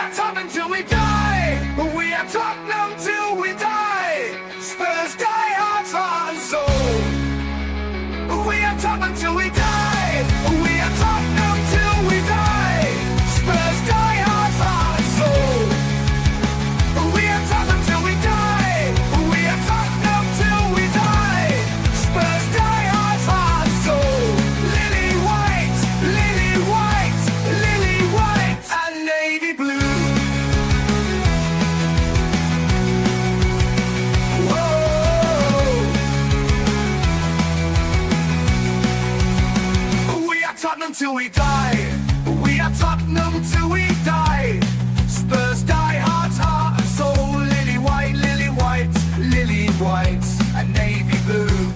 are Tottenham till we die. We are Tottenham till we die. Spurs die, heart and soul. We are Tottenham till we die. We are Tottenham till we die. Spurs die, heart and soul. We are Tottenham till we die. We are Tottenham till we die. Spurs die, heart and soul. Lily white, lily white, lily white, and navy blue. Tottenham till we die. We are Tottenham till we die. Spurs die, heart and soul. Lily white, lily white, lily white, and navy blue.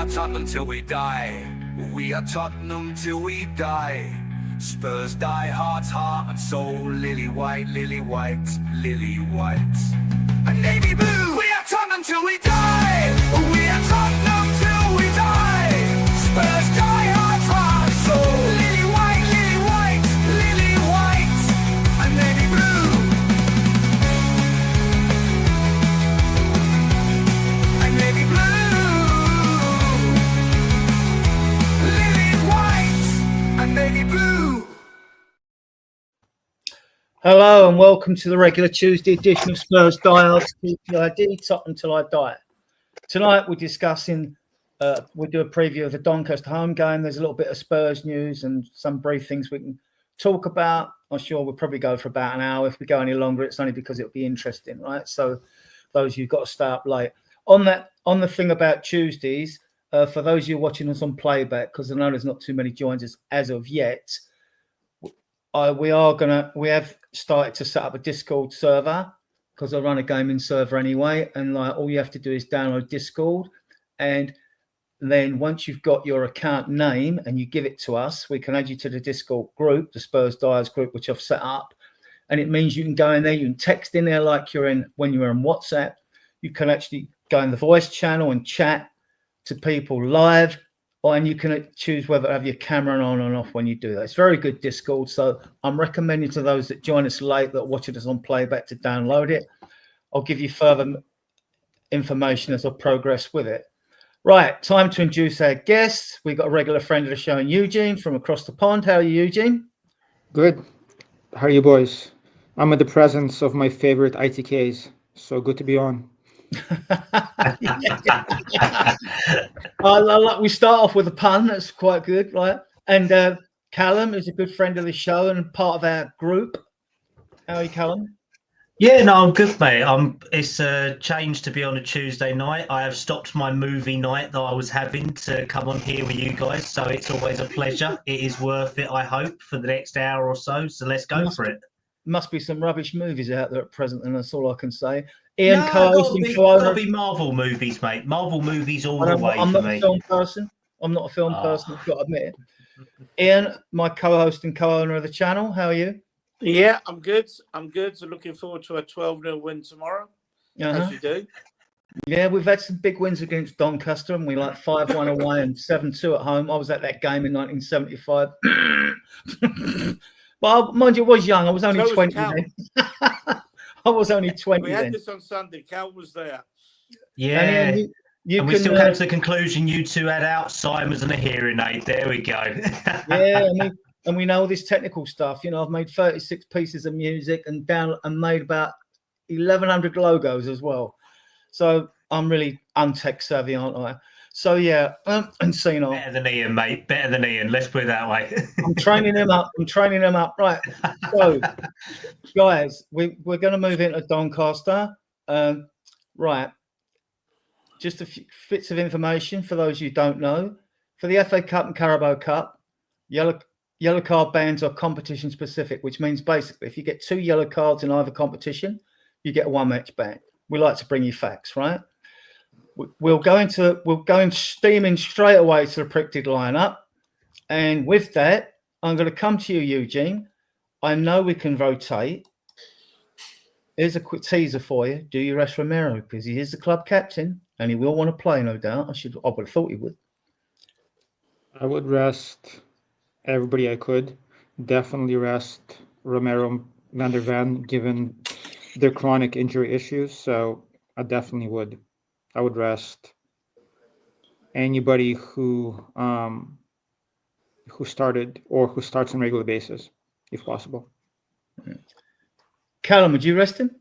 Tottenham till we die. We are Tottenham till we die. Spurs die, heart and soul. Lily white, lily white, lily white, and navy blue. We are Tottenham till we die. We are Tottenham till we die. Spurs die, heart and soul. Lily white, lily white, lily white, and navy blue, and navy blue. Navy blue. Hello and welcome to the regular Tuesday edition of Spurs Die Hard TPID, Tottenham Till I Die. Tonight we're discussing, we'll do a preview of the Doncaster home game. There's a little bit of Spurs news and some brief things we can talk about. I'm sure we'll probably go for about an hour. If we go any longer, it's only because it'll be interesting, right? So those of you who've got to stay up late. On the thing about Tuesdays, for those of you watching us on playback, because I know there's not too many joins us as of yet, we have started to set up a Discord server because I run a gaming server anyway, and all you have to do is download Discord, and then once you've got your account name and you give it to us, we can add you to the Discord group, the Spurs Dyers group, which I've set up, and it means you can go in there, you can text in there like you're in when you're on WhatsApp. You can actually go in the voice channel and chat to people live, and you can choose whether to have your camera on and off when you do that. It's very good Discord, so I'm recommending to those that join us late, that are watching us on playback, to download it. I'll give you further information as I progress with it. Right, time to introduce our guests. We've got a regular friend of the show, Eugene, from across the pond. How are you, Eugene? Good. How are you, boys? I'm in the presence of my favorite ITKs, so good to be on. We start off with a pun. That's quite good, right? And Callum is a good friend of the show and part of our group. How are you, Callum? Yeah, no, I'm good, mate. It's a change to be on a Tuesday night. I have stopped my movie night that I was having to come on here with you guys, so it's always a pleasure. It is worth it, I hope, for the next hour or so. So let's go for it. Must be some rubbish movies out there at present, and that's all I can say. Ian, no, gotta be Marvel movies, mate. Marvel movies all the way for me. I'm not a film person. I've got to admit it. Ian, my co-host and co-owner of the channel, how are you? Yeah, I'm good. So looking forward to a 12-0 win tomorrow, as you do. Yeah, we've had some big wins against Doncaster, and we 5-1 away and 7-2 at home. I was at that game in 1975. But mind you, I was young. I was only 20 then. I was only 20 We had then. this on Sunday. Cal was there. Yeah. And we still came to the conclusion you two had Alzheimer's and a hearing aid. There we go. Yeah, and we know all this technical stuff. You know, I've made 36 pieces of music and made about 1,100 logos as well. So I'm really untech savvy, aren't I? So yeah, and senile. Better than Ian, mate. Better than Ian. Let's put it that way. I'm training him up. Right. So, guys, we're going to move into Doncaster. Right. Just a few bits of information for those you don't know. For the FA Cup and Carabao Cup, yellow card bans are competition specific, which means basically if you get 2 yellow cards in either competition, you get a 1 match ban. We like to bring you facts, right? we'll go in steaming straight away to the predicted lineup, and with that, I'm going to come to you, Eugene. I know we can rotate. Here's a quick teaser for you. Do you rest Romero because he is the club captain and he will want to play, no doubt. I would have thought he would. I would rest everybody I could. Definitely rest Romero, Van der Ven, given their chronic injury issues. So I definitely would. I would rest anybody who started or who starts on a regular basis, if possible. Callum, would you rest him?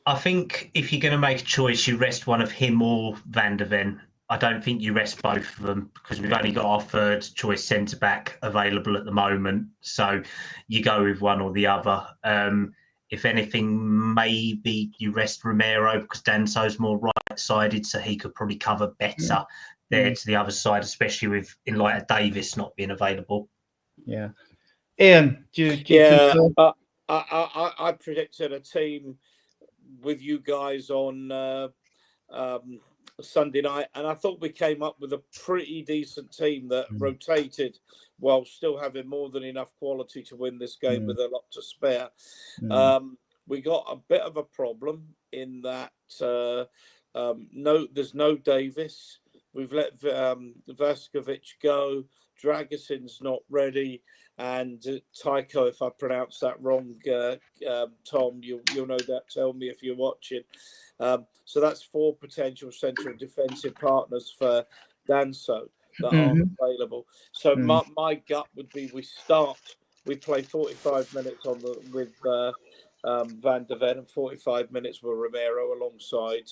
I think if you're going to make a choice, you rest one of him or Van der Ven. I don't think you rest both of them because we've only got our third choice centre back available at the moment. So you go with one or the other. If anything, maybe you rest Romero because Danso's more right-sided, so he could probably cover better there to the other side, especially in light of Davis not being available. Yeah. Ian, do you I predicted a team with you guys on Sunday night, and I thought we came up with a pretty decent team that rotated while still having more than enough quality to win this game with a lot to spare. We got a bit of a problem in that there's no Davis. We've let Vaskovic go. Dragusin's not ready. And Tycho, if I pronounce that wrong, Tom, you'll no doubt tell me if you're watching. So that's 4 potential central defensive partners for Danso that aren't available. So my gut would be we play 45 minutes with Van der Ven and 45 minutes with Romero alongside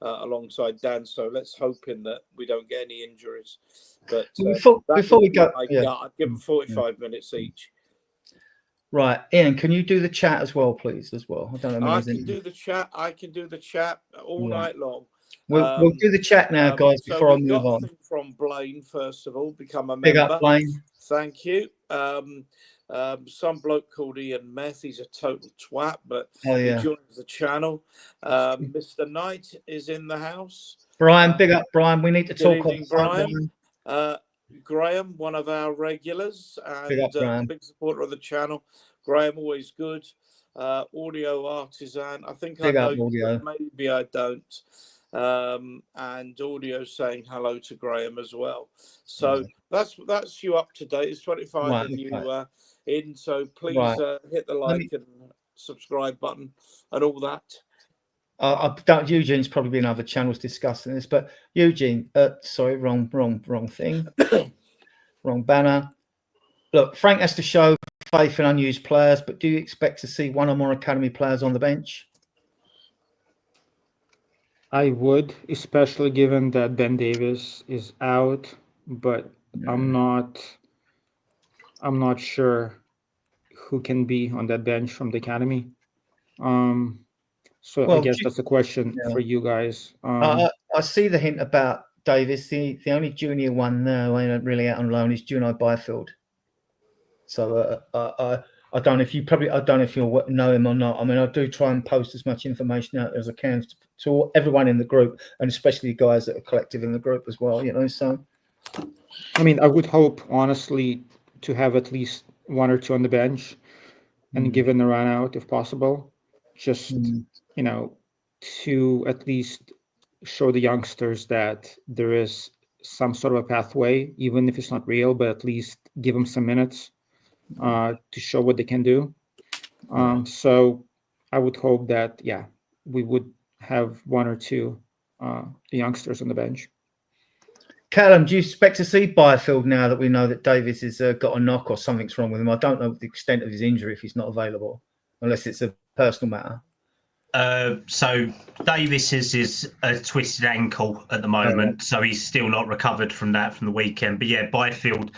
Danso. Let's hoping that we don't get any injuries. But before we go, I'd give them 45 minutes each. Right, Ian, can you do the chat as well, please? I don't know. I can do the chat all night long. We'll do the chat now, guys. Before I move on, from Blaine, first of all, become a member. Big up, Blaine. Thank you. Some bloke called Ian Meth. He's a total twat, but he joins the channel. Mr. Knight is in the house. Brian, big up, Brian. We need to talk on Brian. Graham, one of our regulars and big supporter of the channel. Graham, always good. Audio Artisan. I think I know you, maybe I don't. And Audio saying hello to Graham as well. So that's you up to date. There's 25 of you in. So please hit the like and subscribe button and all that. Eugene's probably been on other channels discussing this, but Eugene, sorry, wrong thing, wrong banner. Look, Frank has to show faith in unused players, but do you expect to see one or more academy players on the bench? I would, especially given that Ben Davis is out, but I'm not sure who can be on that bench from the academy. So I guess that's a question for you guys. I see the hint about Davis. The only junior one now ain't really out on loan is Juno Byfield. So I don't know if you know him or not. I mean, I do try and post as much information out as I can to everyone in the group, and especially guys that are collective in the group as well. So I mean, I would hope honestly to have at least one or two on the bench, and given the run out if possible, just to at least show the youngsters that there is some sort of a pathway, even if it's not real, but at least give them some minutes to show what they can do. So I would hope that, we would have one or two youngsters on the bench. Callum, do you expect to see Byfield now that we know that Davis has got a knock or something's wrong with him? I don't know the extent of his injury if he's not available, unless it's a personal matter. So Davis is a twisted ankle at the moment, so he's still not recovered from the weekend. But Byfield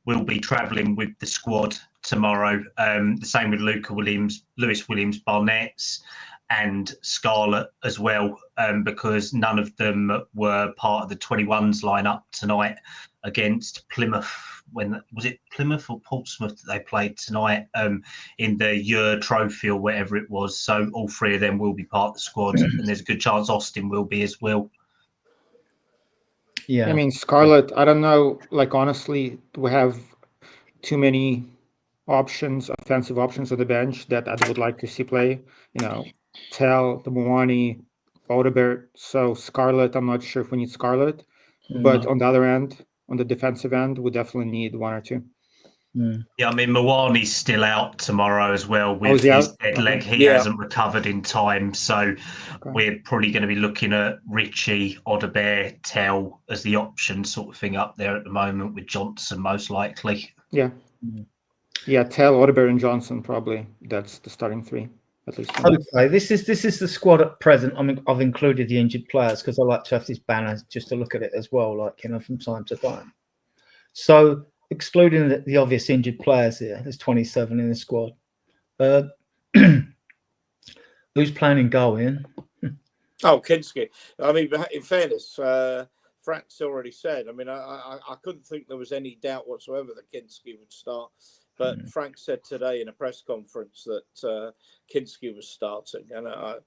will be travelling with the squad tomorrow. The same with Lewis Williams, Barnett's. and Scarlett as well, because none of them were part of the 21s lineup tonight against Plymouth. When was it, Plymouth or Portsmouth, that they played tonight in the Ure Trophy or whatever it was? So all three of them will be part of the squad, and there's a good chance Austin will be as well. Yeah. I mean, Scarlett, I don't know, like, honestly, we have too many options, offensive options on the bench that I would like to see play. Tell, the Moani, Odebert. So Scarlett, I'm not sure if we need Scarlett, but on the other end, on the defensive end, we definitely need one or two. Yeah, I mean, Mwani's still out tomorrow as well with is he his out? dead leg. Okay. He Yeah. hasn't recovered in time. So we're probably going to be looking at Richie, Odebert, Tell as the option sort of thing up there at the moment, with Johnson most likely. Yeah. Yeah, Tell, Odebert, and Johnson, probably. That's the starting three, at least. Okay, this is the squad at present. I mean, I've included the injured players because I like to have this banner just to look at it as well, like, from time to time. So, excluding the obvious injured players here, there's 27 in the squad. Who's playing in goal, Ian? Oh, Kinski. I mean, in fairness, Frank's already said. I mean, I couldn't think there was any doubt whatsoever that Kinski would start. But Frank said today in a press conference that Kinski was starting, and I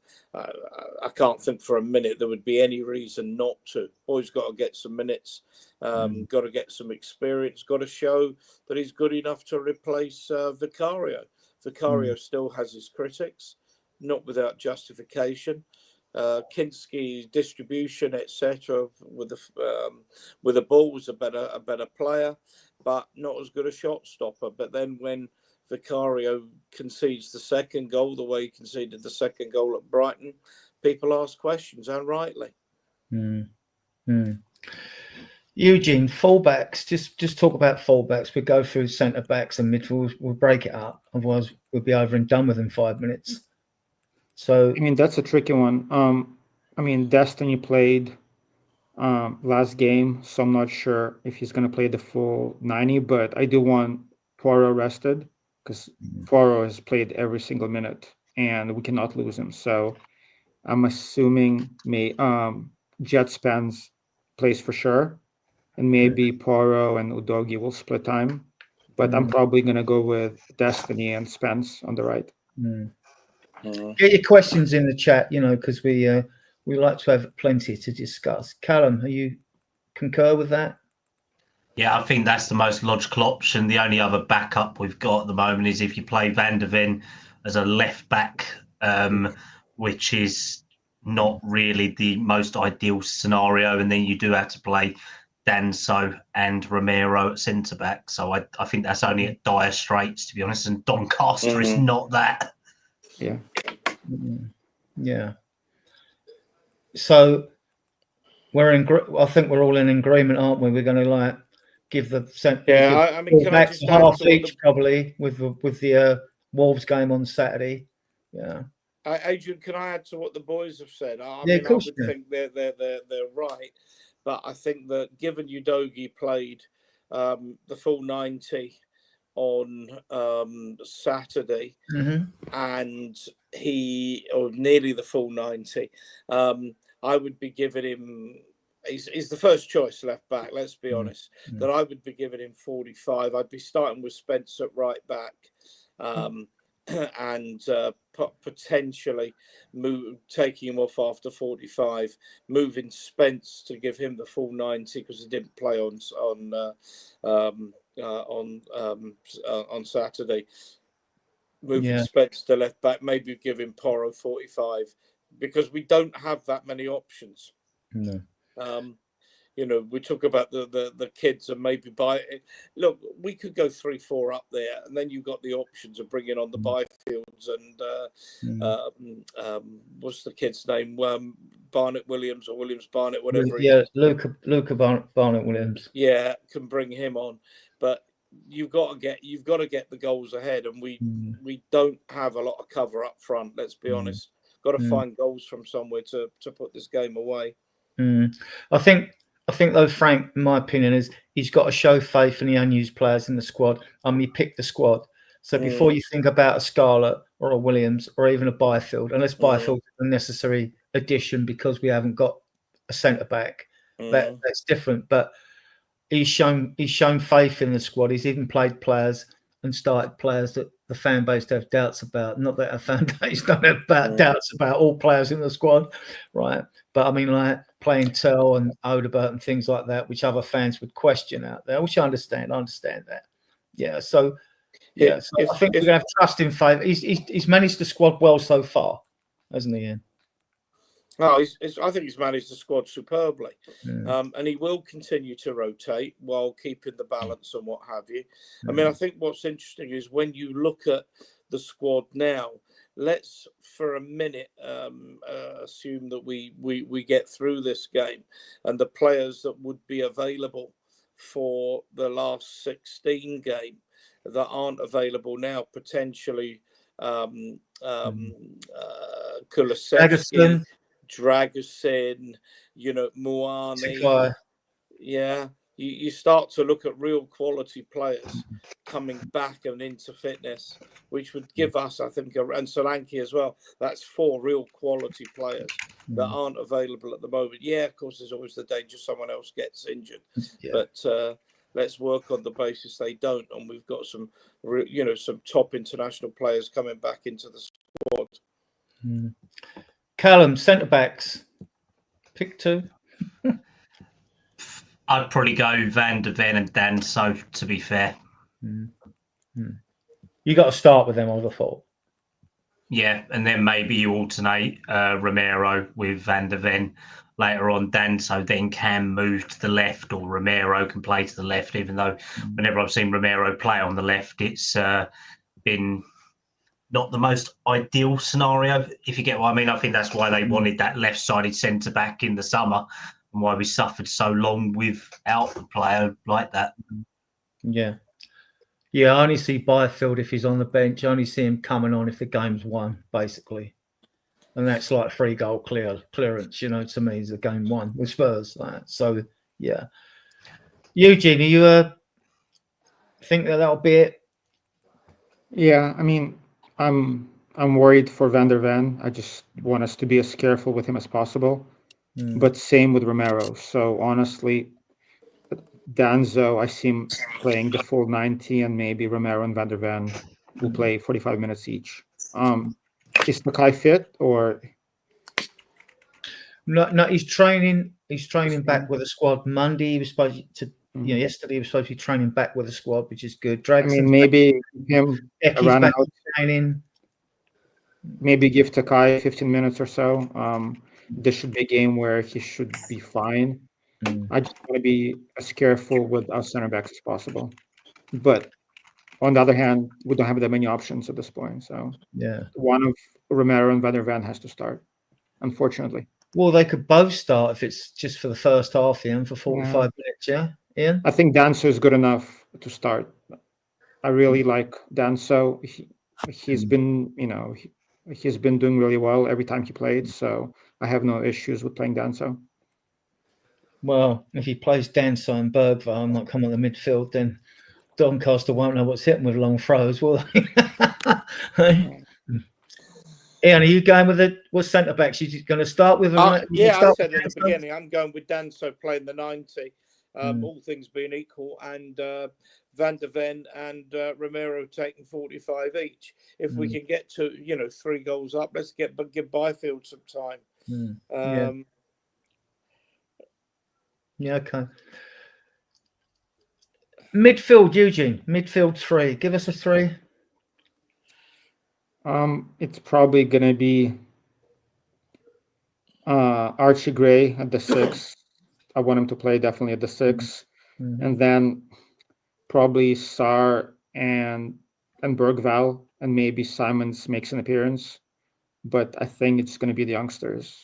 can't think for a minute there would be any reason not to. Boy's got to get some minutes, got to get some experience, got to show that he's good enough to replace Vicario. Vicario still has his critics, not without justification. Kinski's distribution, etc., with the ball was a better player, but not as good a shot stopper. But then when Vicario concedes the second goal, the way he conceded the second goal at Brighton, people ask questions, and rightly. Eugene, fullbacks. Just talk about fullbacks. We go through centre backs and midfield. We'll break it up. Otherwise, we'll be over and done within 5 minutes. So, I mean, that's a tricky one. I mean, Destiny played last game, so I'm not sure if he's going to play the full 90, but I do want Poirot rested because Poirot has played every single minute and we cannot lose him. So I'm assuming Jet Spence plays for sure, and maybe Poirot and Udogi will split time, but I'm probably going to go with Destiny and Spence on the right. Get your questions in the chat, because we like to have plenty to discuss. Callum, you concur with that? Yeah, I think that's the most logical option. The only other backup we've got at the moment is if you play Van der Ven as a left back, which is not really the most ideal scenario. And then you do have to play Danso and Romero at centre back. So I think that's only at dire straits, to be honest. And Doncaster is not that. Yeah. So I think we're all in agreement, aren't we? We're going to give the I mean, can I just add half to each probably with the Wolves game on Saturday. Yeah. Adrian, can I add to what the boys have said? I Of course. I would think they're right, but I think that given Udogi played the full 90 on Saturday, and or nearly the full 90, I would be giving him. He's the first choice left back. Let's be honest. That I would be giving him 45. I'd be starting with Spence at right back, and potentially taking him off after 45, moving Spence to give him the full 90 because he didn't play on Saturday. Moving Spence to left back, maybe give him Porro 45 because we don't have that many options. No. We talk about the kids and maybe look, we could go 3-4 up there, and then you've got the options of bringing on the Byfields and what's the kid's name? Barnett Williams or Williams Barnett, whatever. Yeah, Luca Barnett Williams. Yeah, can bring him on, but you've got to get the goals ahead, and we don't have a lot of cover up front. Let's be honest. Got to find goals from somewhere to put this game away. I think though, Frank, in my opinion, is he's got to show faith in the unused players in the squad. He picked the squad, So before you think about a Scarlett or a Williams or even a Byfield, unless Byfield is a necessary addition because we haven't got a centre back, that's different. But he's shown faith in the squad. He's even played players and started players that the fan base have doubts about. Not that our fan base don't have doubts about all players in the squad, right? But I mean, like playing Tell and Odebert and things like that, which other fans would question out there, which I understand. I understand that. Yeah. So, yeah. So I think we're going to have trust in faith. He's managed the squad well so far, hasn't he, Ian? No, I think he's managed the squad superbly, and he will continue to rotate while keeping the balance and what have you. I mean, I think what's interesting is when you look at the squad now. Let's for a minute assume that we get through this game, and the players that would be available for the last 16 game that aren't available now, potentially Kulusevski, Dragusin, Muani. Yeah, you start to look at real quality players coming back and into fitness, which would give us, I think, and Solanke as well. That's 4 real quality players that aren't available at the moment. Yeah, of course, there's always the danger someone else gets injured, but let's work on the basis they don't. And we've got some, some top international players coming back into the squad. Callum, centre backs, pick 2. I'd probably go Van der Ven and Danso, to be fair. You got to start with them, I would have thought. Yeah, and then maybe you alternate Romero with Van der Ven later on. Danso then can move to the left, or Romero can play to the left, even though whenever I've seen Romero play on the left, it's been not the most ideal scenario, if you get what I mean. I think that's why they wanted that left-sided centre-back in the summer, and why we suffered so long without a player like that. Yeah. Yeah, I only see Byfield if he's on the bench. I only see him coming on if the game's won, basically. And that's like 3-goal clearance, to me, is the game won with Spurs. So, yeah. Eugene, you think that'll be it? Yeah, I mean, I'm worried for Van der Ven. I just want us to be as careful with him as possible. But same with Romero. So honestly, Danzo, I see him playing the full 90, and maybe Romero and Van der Ven will play 45 minutes each. Is Nakai fit or? No, he's training. He's training back with the squad. Monday he was supposed to. Yesterday he was supposed to be training back with the squad, which is good. Maybe him around back training. Maybe give Takai 15 minutes or so. This should be a game where he should be fine. I just want to be as careful with our center backs as possible. But on the other hand, we don't have that many options at this point. So one of Romero and Van der Ven has to start, unfortunately. Well, they could both start if it's just for the first half, Ian, for 45 minutes, yeah? Ian? I think Danso is good enough to start. I really like Danso. He's been, he's been doing really well every time he played. So I have no issues with playing Danso. Well, if he plays Danso and Bergvall and not come on the midfield, then Doncaster won't know what's hitting with long throws, will they? Ian, are you going with what centre backs? You're going to start with? I said at the beginning, I'm going with Danso playing the 90, all things being equal, and Van der Ven and Romero taking 45 each. If we can get to 3 goals up, let's give Byfield some time. Yeah, okay. Midfield, Eugene. Midfield 3. Give us a 3. It's probably going to be Archie Gray at the 6. I want him to play definitely at the 6. And then probably Sarr and Bergvall, and maybe Simons makes an appearance. But I think it's going to be the youngsters.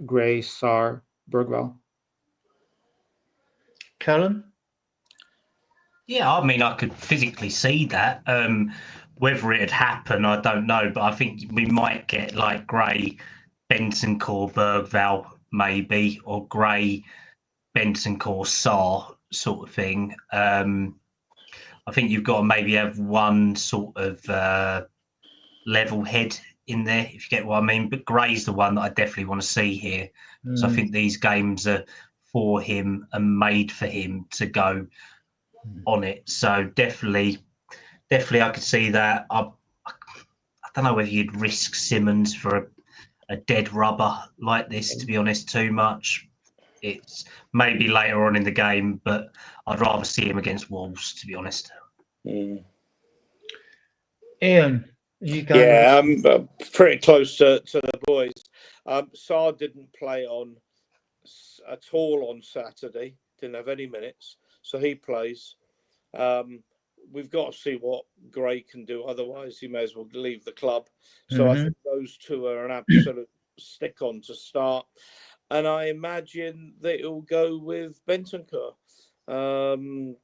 Gray, Sarr, Bergvall. Callum? Yeah, I mean, I could physically see that. Whether it'd happen, I don't know. But I think we might get like Gray, Bentancur, Bergvall, maybe, or Gray, Bentancur, Sarr sort of thing. I I think you've got to maybe have one sort of level head in there, if you get what I mean. But Gray's the one that I definitely want to see here. So I think these games are for him and made for him to go on it. So definitely I could see that. I don't know whether you'd risk Simmons for a dead rubber like this, to be honest, too much. It's maybe later on in the game, but I'd rather see him against Wolves, to be honest. Ian, you go. Yeah, I'm pretty close to the boys. Saar didn't play on at all on Saturday. Didn't have any minutes, so he plays. We've got to see what Gray can do. Otherwise, he may as well leave the club. So I think those two are an absolute stick-on to start. And I imagine that he'll go with Bentancur to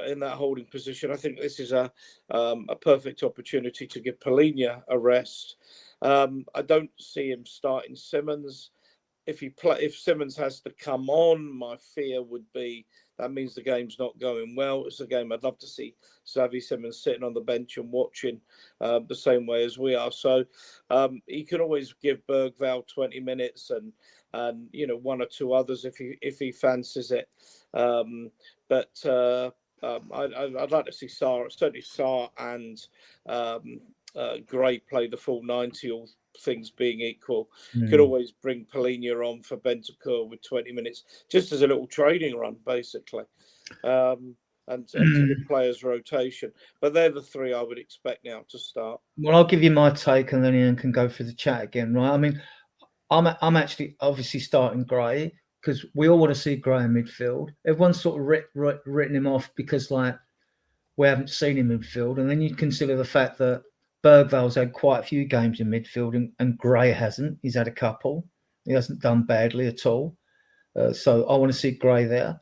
in that holding position. I think this is a perfect opportunity to give Polina a rest. I don't see him starting Simmons. If Simmons has to come on, my fear would be that means the game's not going well. It's a game I'd love to see Xavi Simmons sitting on the bench and watching the same way as we are. So he can always give Bergvall 20 minutes and one or two others if he fancies it. But I'd like to see certainly Saar and Gray play the full 90, all things being equal. Could always bring Polina on for Bentancur with 20 minutes, just as a little training run, basically, and to give players rotation. But they're the three I would expect now to start. Well, I'll give you my take, and then Ian can go through the chat again, right? I mean, I'm actually obviously starting Gray because we all want to see Gray in midfield. Everyone's sort of written him off because we haven't seen him in midfield, and then you consider the fact that Bergvall's had quite a few games in midfield and Gray hasn't. He's had a couple. He hasn't done badly at all. So I want to see Gray there.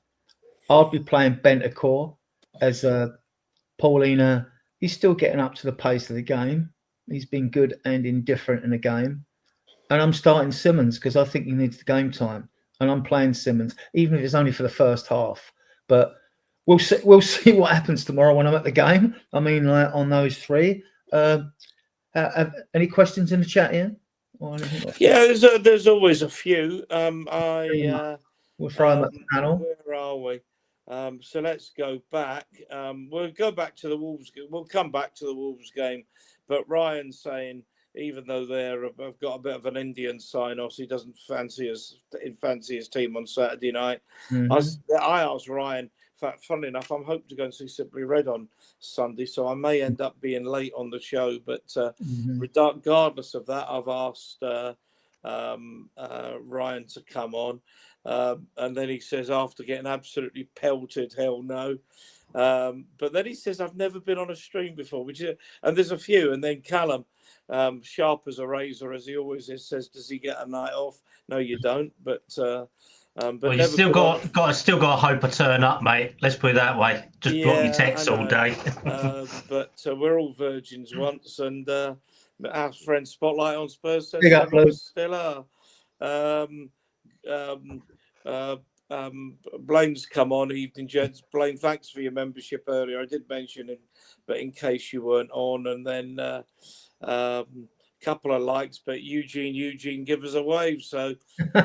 I'll be playing Bentancur as Paulina. He's still getting up to the pace of the game. He's been good and indifferent in the game. And I'm starting Simmons because I think he needs the game time. And I'm playing Simmons, even if it's only for the first half. But we'll see what happens tomorrow when I'm at the game. I mean, on those three. Any questions in the chat, Ian? Yeah, there's always a few. We'll throw them at the panel. Where are we? So let's go back. We'll go back to the Wolves. We'll come back to the Wolves game. But Ryan's saying, even though they've got a bit of an Indian sign-off, he doesn't fancy his team on Saturday night. I asked Ryan. In fact, funnily enough, I'm hoping to go and see Simply Red on Sunday, so I may end up being late on the show. But regardless of that, I've asked Ryan to come on. And then he says, after getting absolutely pelted, hell no. But then he says, I've never been on a stream before, and there's a few. And then Callum, sharp as a razor, as he always is, says, does he get a night off? No, you don't. But well, you still got to hope I turn up, mate. Let's put it that way. Just block your texts all day. But we're all virgins once, and our friend Spotlight on Spurs says still are. Blaine's come on. Evening, gents. Blaine, thanks for your membership earlier. I did mention it, but in case you weren't on, and then couple of likes, but Eugene, give us a wave. So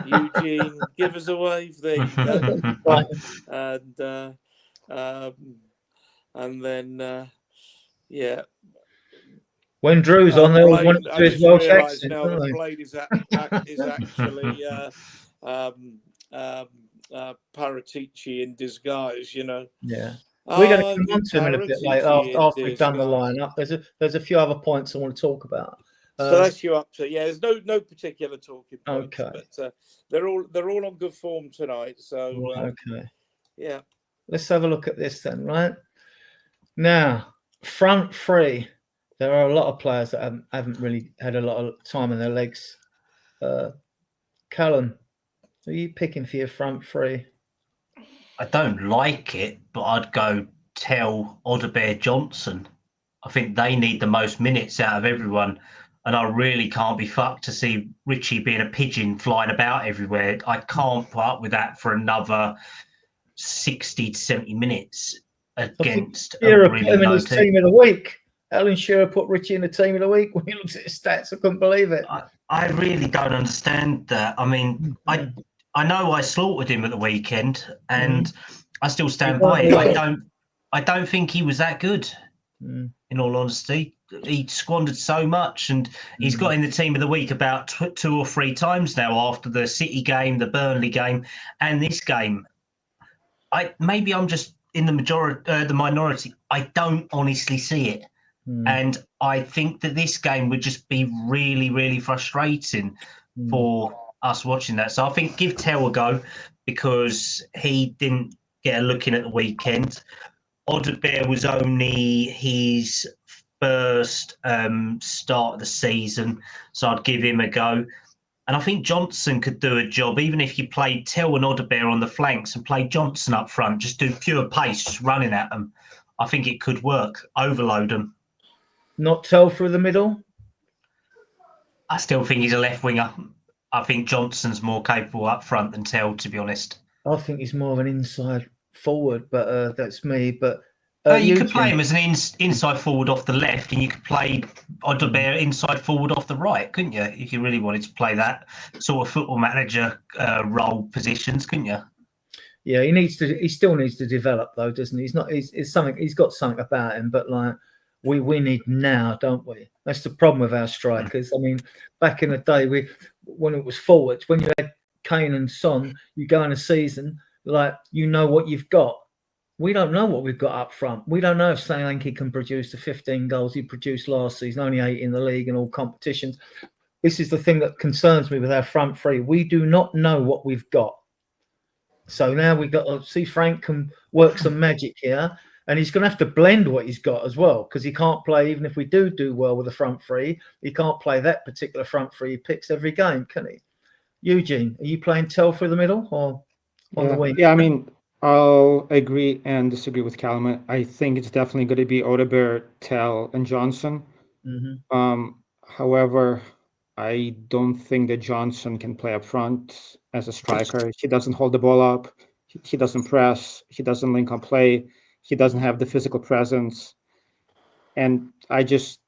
Eugene, give us a wave. There you go. And then yeah. When Drew's on, there was one to his Welsh accent. Now that Blade is actually Paratici in disguise, you know. Yeah. We're going to come on to him in a bit later after we've done the lineup. There's a few other points I want to talk about. So that's you up to. Yeah, there's no particular talking points, okay. But they're all on good form tonight. So okay, yeah. Let's have a look at this then. Right now, front three. There are a lot of players that haven't really had a lot of time in their legs. Callum, who are you picking for your front three? I don't like it, but I'd go Tell Odebear Johnson. I think they need the most minutes out of everyone. And I really can't be fucked to see Richie being a pigeon flying about everywhere. I can't put up with that for another 60 to 70 minutes. against a Shearer put really him in low his team. team of the week. Alan Shearer put Richie in the team of the week. When he looks at his stats, I couldn't believe it. I really don't understand that. I mean, I know I slaughtered him at the weekend, and I still stand by it. I don't think he was that good. In all honesty, he squandered so much, and he's got in the team of the week about 2 or 3 times now after the City game, the Burnley game, and this game. Maybe I'm just in the minority. I don't honestly see it. And I think that this game would just be really, really frustrating for us watching that. So I think give Tell a go, because he didn't get a look in at the weekend. Odebear was only his first start of the season, so I'd give him a go. And I think Johnson could do a job, even if you played Tell and Odebear on the flanks and played Johnson up front, just do pure pace, just running at them. I think it could work, overload them. Not Tell through the middle? I still think he's a left winger. I think Johnson's more capable up front than Tell, to be honest. I think he's more of an inside forward, but that's me. But you could play him as an inside forward off the left, and you could play Odebear inside forward off the right, couldn't you? If you really wanted to play that sort of football manager role positions, couldn't you? Yeah, he still needs to develop though, doesn't he? He's got something about him, but like we need now, don't we? That's the problem with our strikers. I mean, back in the day, when it was forwards, when you had Kane and Son, you go in a season like you know what you've got. We don't know what we've got up front. We don't know if Solanke can produce the 15 goals he produced last season, only 8 in the league in all competitions. This is the thing that concerns me with our front three. We do not know what we've got. So now we've got to see Frank can work some magic here, and he's going to have to blend what he's got as well, because he can't play, even if we do well with the front three, he can't play that particular front three he picks every game, can he? Eugene, are you playing Tell through the middle or on the wing? Yeah, I mean, I'll agree and disagree with Callum. I think it's definitely going to be Odebear, Tell, and Johnson. However, I don't think that Johnson can play up front as a striker. He doesn't hold the ball up. He doesn't press. He doesn't link on play. He doesn't have the physical presence. And I just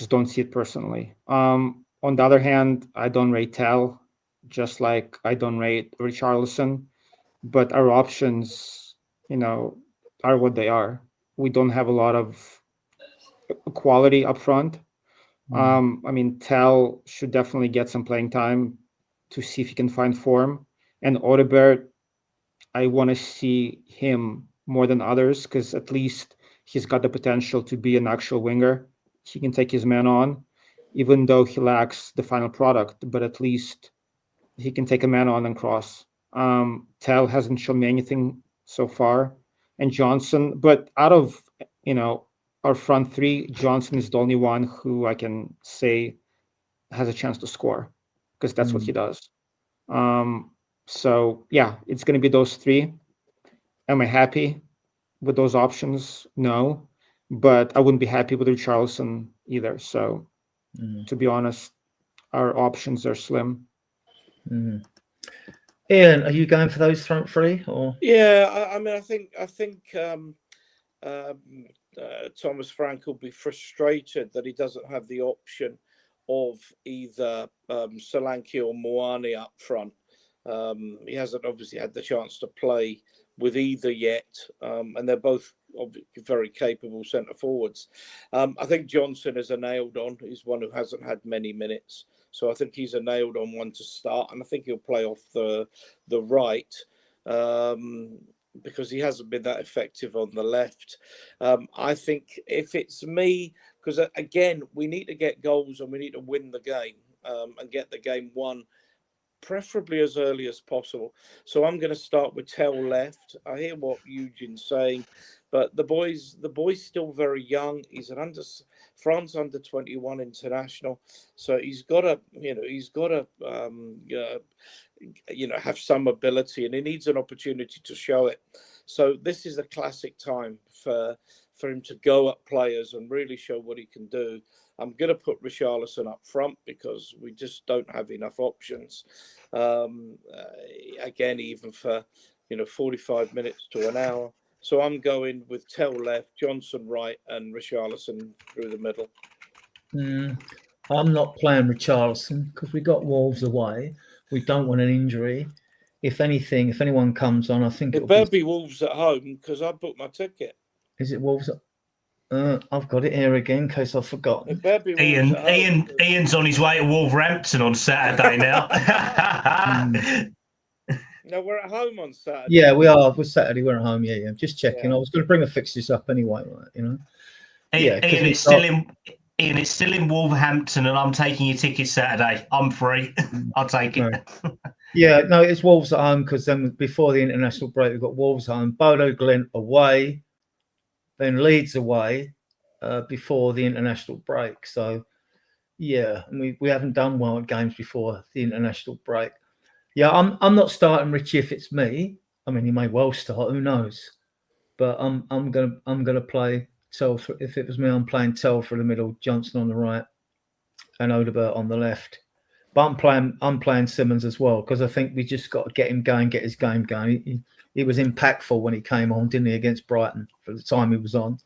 don't see it personally. On the other hand, I don't rate Tell, just like I don't rate Richarlison. But our options, are what they are. We don't have a lot of quality up front. I mean, Tell should definitely get some playing time to see if he can find form. And Odegaard, I want to see him more than others, because at least he's got the potential to be an actual winger. He can take his man on, even though he lacks the final product, but at least he can take a man on and cross. Tell hasn't shown me anything so far, and Johnson. But out of our front three, Johnson is the only one who I can say has a chance to score, because that's what he does. So yeah, it's going to be those three. Am I happy with those options? No, but I wouldn't be happy with Richarlison either. So to be honest, our options are slim. Ian, are you going for those front three or? Yeah, I mean, I think Thomas Frank will be frustrated that he doesn't have the option of either Solanke or Moani up front. He hasn't obviously had the chance to play with either yet, and they're both obviously very capable centre forwards. I think Johnson is a nailed on. He's one who hasn't had many minutes. So I think he's a nailed on one to start, and I think he'll play off the right because he hasn't been that effective on the left. I think if it's me, because again, we need to get goals and we need to win the game and get the game won, preferably as early as possible. So I'm going to start with Tell left. I hear what Eugene's saying, but the boy's still very young. He's an France under 21 international, so he's got to have some ability, and he needs an opportunity to show it. So this is a classic time for him to go at players and really show what he can do. I'm going to put Richarlison up front because we just don't have enough options. Again, even for 45 minutes to an hour. So I'm going with Tell left, Johnson right, and Richarlison through the middle. I'm not playing Richarlison because we got Wolves away. We don't want an injury. If anything, if anyone comes on, I think It better be Wolves at home because I booked my ticket. Is it Wolves? I've got it here again in case I've forgotten. It better be Wolves at home. Ian's on his way to Wolverhampton on Saturday now. No, we're at home on Saturday. Yeah, we are. We're Saturday. We're at home. Yeah. Just checking. Yeah. I was going to bring the fixtures up anyway, right? You know. Ian, it's still in Wolverhampton, and I'm taking your ticket Saturday. I'm free. I'll take it. No. Yeah, no, it's Wolves at home because then before the international break, we've got Wolves home, Bodo Glint away, then Leeds away before the international break. So, yeah, and we haven't done well at games before the international break. Yeah, I'm not starting Richie if it's me. I mean, he may well start. Who knows? But I'm gonna play Telford. If it was me, I'm playing Telford in the middle, Johnson on the right, and Odebert on the left. But I'm playing Simmons as well because I think we just got to get him going, get his game going. He was impactful when he came on, didn't he, against Brighton for the time he was on.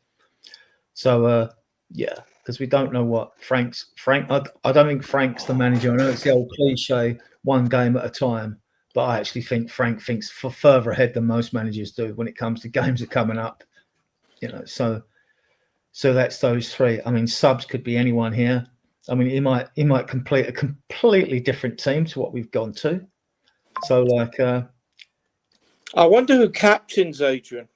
So yeah, because we don't know what Frank. I don't think Frank's the manager. I know it's the old cliche, one game at a time. But I actually think Frank thinks further ahead than most managers do when it comes to games that are coming up. You know, so that's those three. I mean, subs could be anyone here. I mean, he might complete a completely different team to what we've gone to. So, like, I wonder who captains Adrian.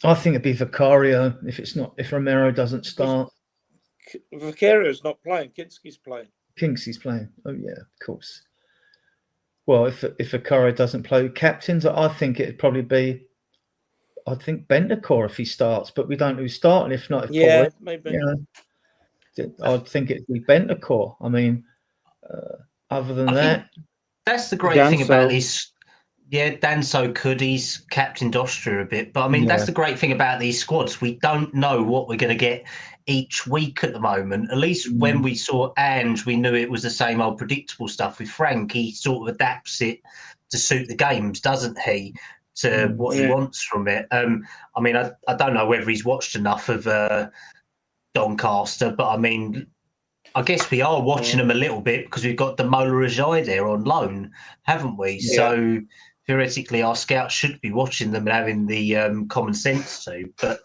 I think it'd be Vicario if Romero doesn't start. Vicario's not playing. Kinski's playing. Kingsley's playing. Oh yeah, of course. Well, if Vicario doesn't play captains, I think it'd probably be. I think Bentancur if he starts, but we don't know who's starting. If not, Maybe. You know, I'd think it'd be Bentancur. I mean, other than that, that's the great thing about these. Yeah, Danso could. He's captained Austria a bit, but I mean, that's the great thing about these squads. We don't know what we're going to get each week at the moment. At least when we saw Ange, we knew it was the same old predictable stuff. With Frank, he sort of adapts it to suit the games, doesn't he? To what he wants from it. I mean, I don't know whether he's watched enough of Doncaster, but I mean, I guess we are watching them a little bit because we've got Demola Ajay there on loan, haven't we? Yeah. So theoretically, our scouts should be watching them and having the common sense to. But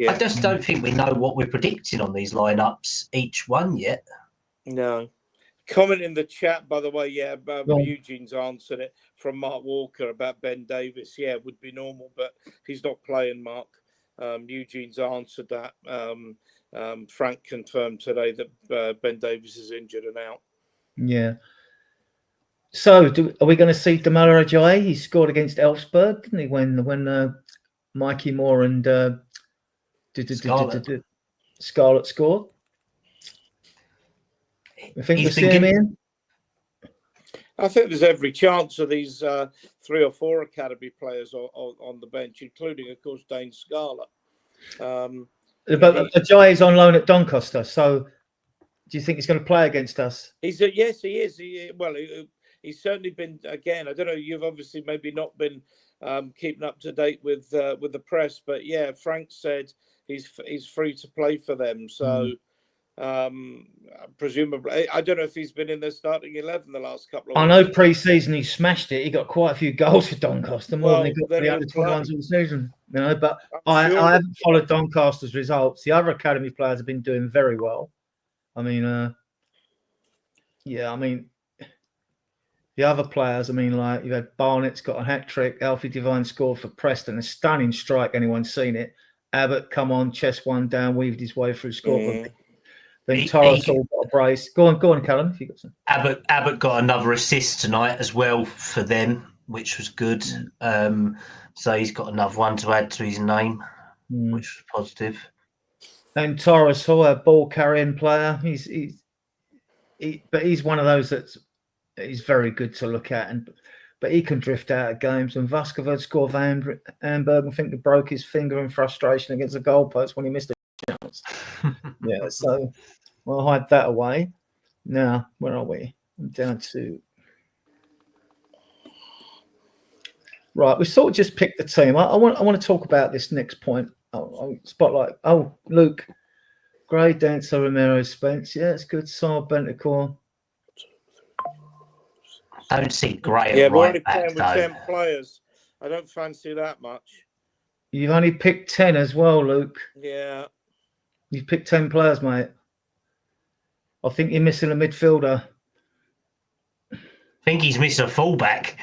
I just don't think we know what we're predicting on these lineups, each one yet. No. Comment in the chat, by the way, Eugene's answered it from Mark Walker about Ben Davis. Yeah, it would be normal, but he's not playing, Mark. Eugene's answered that. Frank confirmed today that Ben Davis is injured and out. Yeah. So, are we going to see Demola Ajay? He scored against Elfsborg, didn't he? When Mikey Moore and Scarlett scored. I think we'll see him in. I think there's every chance of these 3 or 4 academy players on the bench, including, of course, Dane Scarlett. But Ajay is on loan at Doncaster, so do you think he's going to play against us? Yes, he is. He's certainly been. Again, I don't know. You've obviously maybe not been keeping up to date with the press, but yeah, Frank said he's free to play for them. So. Presumably, I don't know if he's been in the starting 11 the last couple of weeks. I know pre-season he smashed it. He got quite a few goals for Doncaster, more than he got for the under-21s all season. You know, but I haven't followed Doncaster's results. The other academy players have been doing very well. I mean, I mean, the other players. I mean, like you had Barnett's got a hat trick. Alfie Devine scored for Preston, a stunning strike. Anyone's seen it? Abbott come on, chest one down, weaved his way through scored. Then Torres got a brace. Go on, Callum. If you got some. Abbott got another assist tonight as well for them, which was good. So he's got another one to add to his name, which was positive. And Torres Hall, a ball carrying player. But he's one of those he's very good to look at, but he can drift out of games. And Vuskovic scored for Hamburg. I think he broke his finger in frustration against the goalpost when he missed a chance. Yeah, so we'll hide that away. Now, where are we? I'm down to. Right, we sort of just picked the team. I want to talk about this next point. Spotlight. Oh, Luke, Gray, Dancer, Romero, Spence. Yeah, it's good. Saab, Bentacore. I don't see Gray Yeah, at we're only right back playing with though. 10 players. I don't fancy that much. You've only picked 10 as well, Luke. Yeah. You've picked 10 players, mate. I think you're missing a midfielder. I think he's missing a fullback.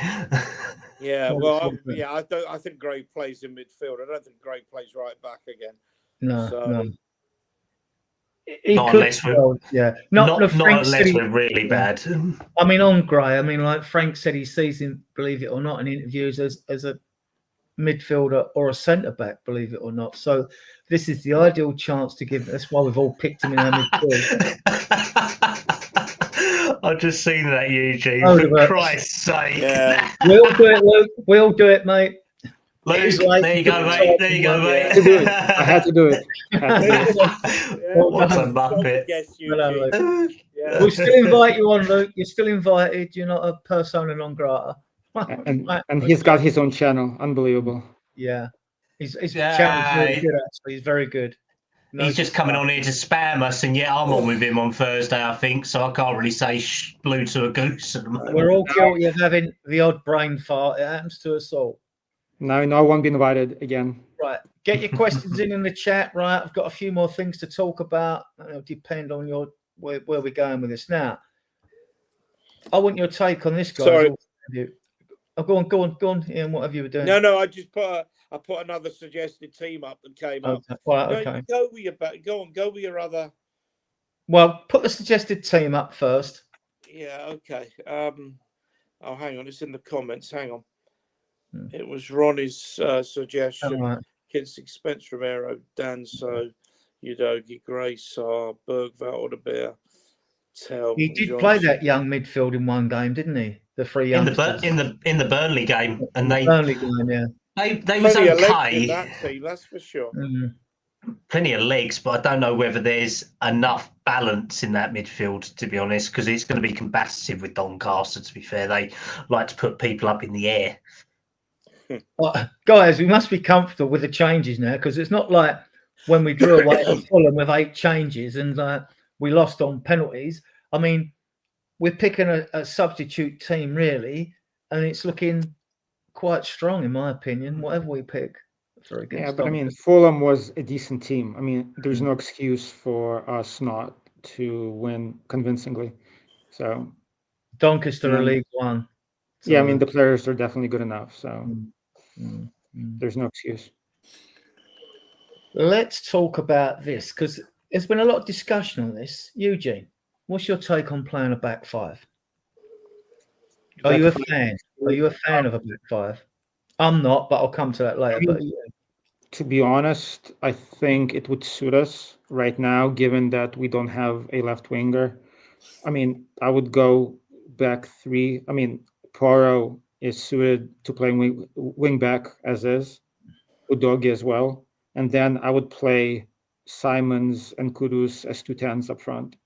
Yeah, Well, I think Gray plays in midfield. I don't think Gray plays right back again. No, So, no. He Not could, unless we're well, yeah. not Frank said unless he- we're really bad. I mean, on Gray, I mean, like Frank said, he sees him, believe it or not, in interviews as a midfielder or a centre back, believe it or not. So this is the ideal chance to give. That's why we've all picked him in our midfield. I've just seen that, Eugene. Oh, For right. Christ's sake. yeah. We'll do it, Luke. We'll do it, mate. Luke, It is late. there you go, mate. There you go, mate. I had to do it. What a done. muppet. Guess you, Well done, Luke. yeah. We'll still invite you on, Luke. You're still invited. You're not a persona non grata. And he's got his own channel. Unbelievable. Yeah. His Yeah. channel's very good, actually. He's very good. He's just coming on here to spam us, and yet I'm on with him on Thursday, I think, so I can't really say blue to a goose at the moment. We're all guilty of having the odd brain fart. It happens to us all. No, I won't be invited again. Right. Get your questions in the chat, right? I've got a few more things to talk about. It'll depend on your where we're going with this. Now, I want your take on this, guys. Sorry. Oh, go on, Ian. What have you been doing? No, I just put another suggested team up that came up. Okay. Right, No, okay. you go with your back. Go with your other. Well, put the suggested team up first. Yeah, okay. Oh, hang on. It's in the comments. Hang on. Hmm. It was Ronnie's suggestion. All right. Kids, Spence, Romero, Danso, Udogi, Gray, Saar, Bergveld, Odebeer, Tell. He did play that young midfield in one game, didn't he? The three in youngsters. the Burnley game, and they Burnley game, yeah. they was Plenty of legs in okay, that team, that's for sure. plenty of legs, but I don't know whether there's enough balance in that midfield, to be honest, because it's going to be combative with Doncaster. To be fair, they like to put people up in the air. Guys, we must be comfortable with the changes now, because it's not like when we drew away at Fulham with 8 changes and we lost on penalties. I mean, we're picking a substitute team, really, and it's looking quite strong, in my opinion, whatever we pick. Very good. Yeah, but I mean, Fulham was a decent team. I mean, there's no excuse for us not to win convincingly. So Doncaster are League One. So, yeah, I mean, the players are definitely good enough. So there's no excuse. let's talk about this, because there's been a lot of discussion on this. Eugene, what's your take on playing a back five? Are you a fan? Are you a fan of a back five? I'm not, but I'll come to that later. But To be honest, I think it would suit us right now, given that we don't have a left winger. I mean, I would go back 3. I mean, Poirot is suited to playing wing back as is, Udogi as well. And then I would play Simons and Kudus as 2 10s up front.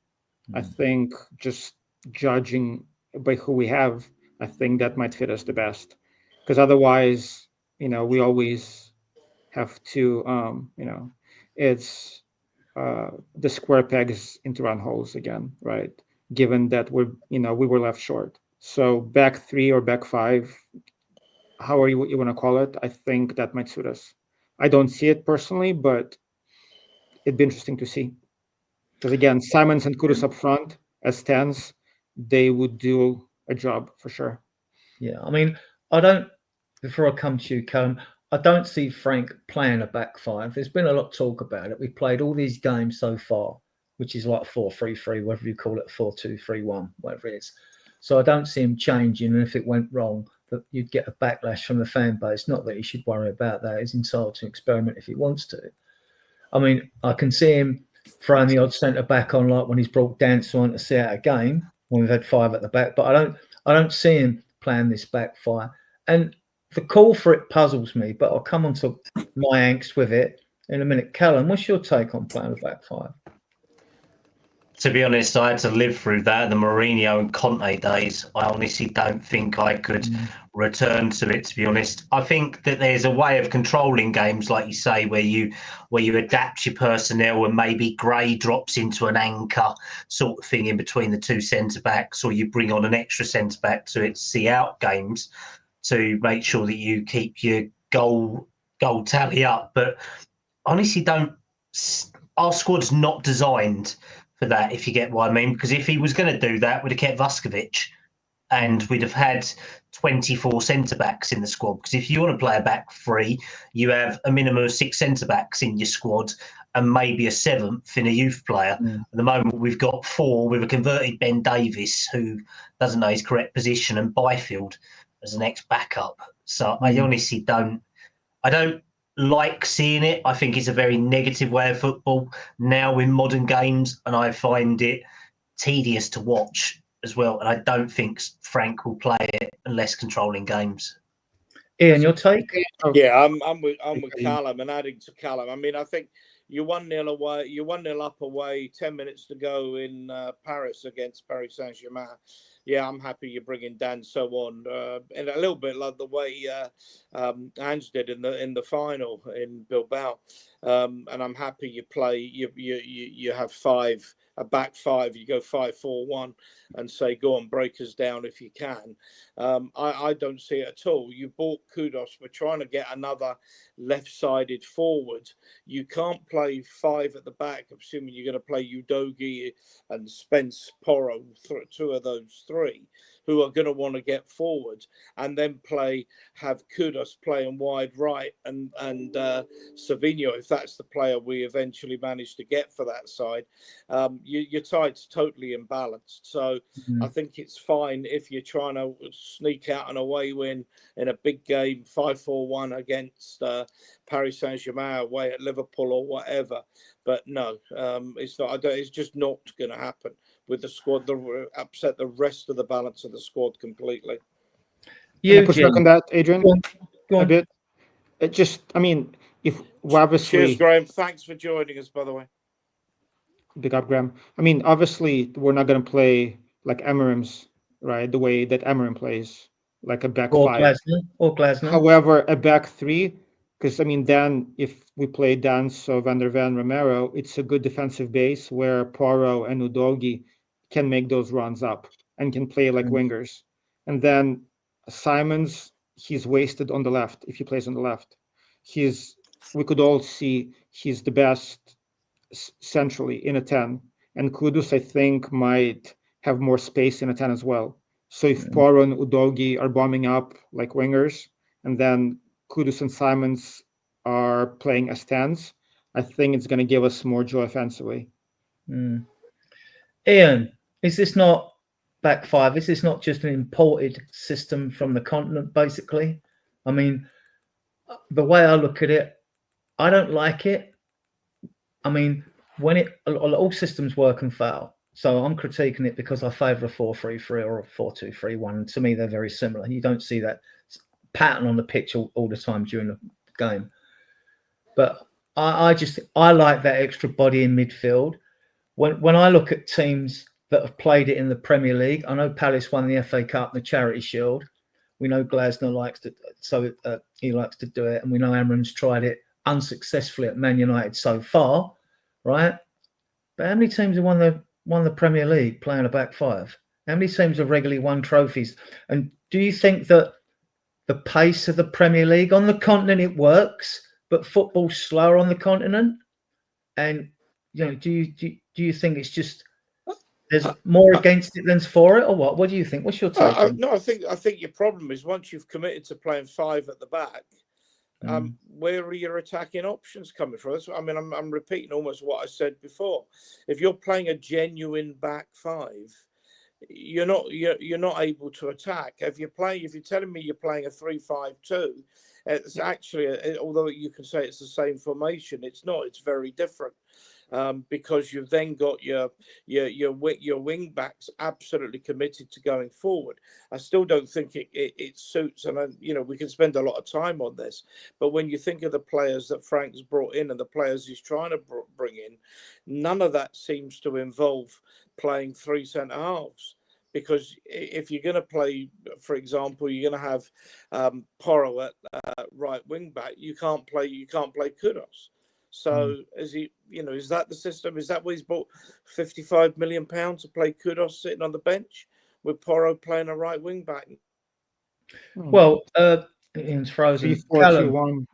I think just judging by who we have, I think that might fit us the best. Because otherwise, we always have to, it's the square pegs into round holes again, right? Given that we were left short. So back 3 or back 5, however you want to call it, I think that might suit us. I don't see it personally, but it'd be interesting to see. Because again, Simons and Kudus up front as 10s, they would do a job for sure. yeah, I mean, before I come to you, Callum, I don't see Frank playing a back five. There's been a lot of talk about it. We played all these games so far, which is like 4-3-3, whatever you call it, 4-2-3-1, whatever it is. So I don't see him changing. And if it went wrong, that you'd get a backlash from the fan base. Not that he should worry about that. He's entitled to experiment if he wants to. I mean, I can see him throwing the odd centre back on, like when he's brought Dancer on to see out a game when we've had 5 at the back. But I don't see him playing this backfire. And the call for it puzzles me, but I'll come on to my angst with it in a minute. Callum, what's your take on playing a back 5? To be honest, I had to live through that, the Mourinho and Conte days. I honestly don't think I could return to it, to be honest. I think that there's a way of controlling games, like you say, where you adapt your personnel and maybe Gray drops into an anchor sort of thing in between the two centre-backs, or you bring on an extra centre-back to see out games to make sure that you keep your goal tally up. But honestly, our squad's not designed for that, if you get what I mean. Because if he was going to do that, we'd have kept Vuskovic and we'd have had 24 centre-backs in the squad. Because if you want to play a back three, you have a minimum of 6 centre-backs in your squad and maybe a 7th in a youth player. At the moment, we've got 4 with a converted Ben Davies who doesn't know his correct position, and Byfield as an ex-backup. So I honestly don't like seeing it. I think it's a very negative way of football now in modern games, and I find it tedious to watch as well. And I don't think Frank will play it unless controlling games. Ian, your take? Yeah, I'm with Callum, and adding to Callum, I mean, I think you're 1-0 away. You're 1-0 up away. 10 minutes to go in Paris against Paris Saint-Germain. Yeah, I'm happy you're bringing Dan so on, and a little bit like the way Ange did in the final in Bilbao. And I'm happy you play. You have a back 5. You go 5-4-1, and say go on, break us down if you can. I don't see it at all. You bought Kudos. We're trying to get another left-sided forward. You can't play 5 at the back, assuming you're going to play Udogie and Spence Porro, 2 of those 3, who are going to want to get forward, and then have Kudos playing wide right and Savinho, if that's the player we eventually manage to get for that side. Your side's totally imbalanced. So I think it's fine if you're trying to sneak out an away win in a big game, 5-4-1 against Paris Saint-Germain away at Liverpool or whatever. But no, it's not. It's just not going to happen with the squad. Upset the rest of the balance of the squad completely. Can I push back on that, Adrian? Go on. A bit. It just, I mean, if obviously. Cheers, Graham. Thanks for joining us, by the way. Big up, Graham. I mean, obviously, we're not going to play like Emerim's, right? The way that Emerim plays, like a back 5. Or Glasner. However, a back 3, because I mean, then if we play Danso, Van der Ven, Romero, it's a good defensive base where Porro and Udogie can make those runs up and can play like wingers. And then Simons, he's wasted on the left if he plays on the left. We could all see he's the best centrally in a 10. And Kudus, I think, might have more space in a 10 as well. So if Porro and Udogie are bombing up like wingers, and then Kudus and Simons are playing as 10s, I think it's going to give us more joy offensively. Ian, is this not back 5? Is this not just an imported system from the continent, basically? I mean, the way I look at it, I don't like it. I mean, all systems work and fail. So I'm critiquing it because I favour a 4-3-3 or a 4-2-3-1. And to me, they're very similar. You don't see that pattern on the pitch all the time during the game. But I like that extra body in midfield. When I look at teams that have played it in the Premier League, I know Palace won the FA Cup and the Charity Shield. We know Glasner likes to, he likes to do it, and we know Emerim's tried it unsuccessfully at Man United so far, right? But how many teams have won the Premier League playing a back 5? How many teams have regularly won trophies? And do you think that the pace of the Premier League on the continent, it works, but football's slower on the continent? And do you think it's just there's more against it than's for it, or what? What do you think? What's your take? No, I think your problem is once you've committed to playing 5 at the back, where are your attacking options coming from? I mean, I'm repeating almost what I said before. If you're playing a genuine back 5, you're not able to attack. If you're telling me you're playing a 3-5-2, it's actually, although you can say it's the same formation, it's not. It's very different. because you've then got your wing backs absolutely committed to going forward. I still don't think it suits, and we can spend a lot of time on this. But when you think of the players that Frank's brought in and the players he's trying to bring in, none of that seems to involve playing three centre halves. Because if you're going to play, for example, you're going to have Porro at right wing back. You can't play Kudos. So is that the system? Is that what he's bought £55 million to play Kudos sitting on the bench with Porro playing a right wing back? Well, Ian's frozen. 3-4-2-1.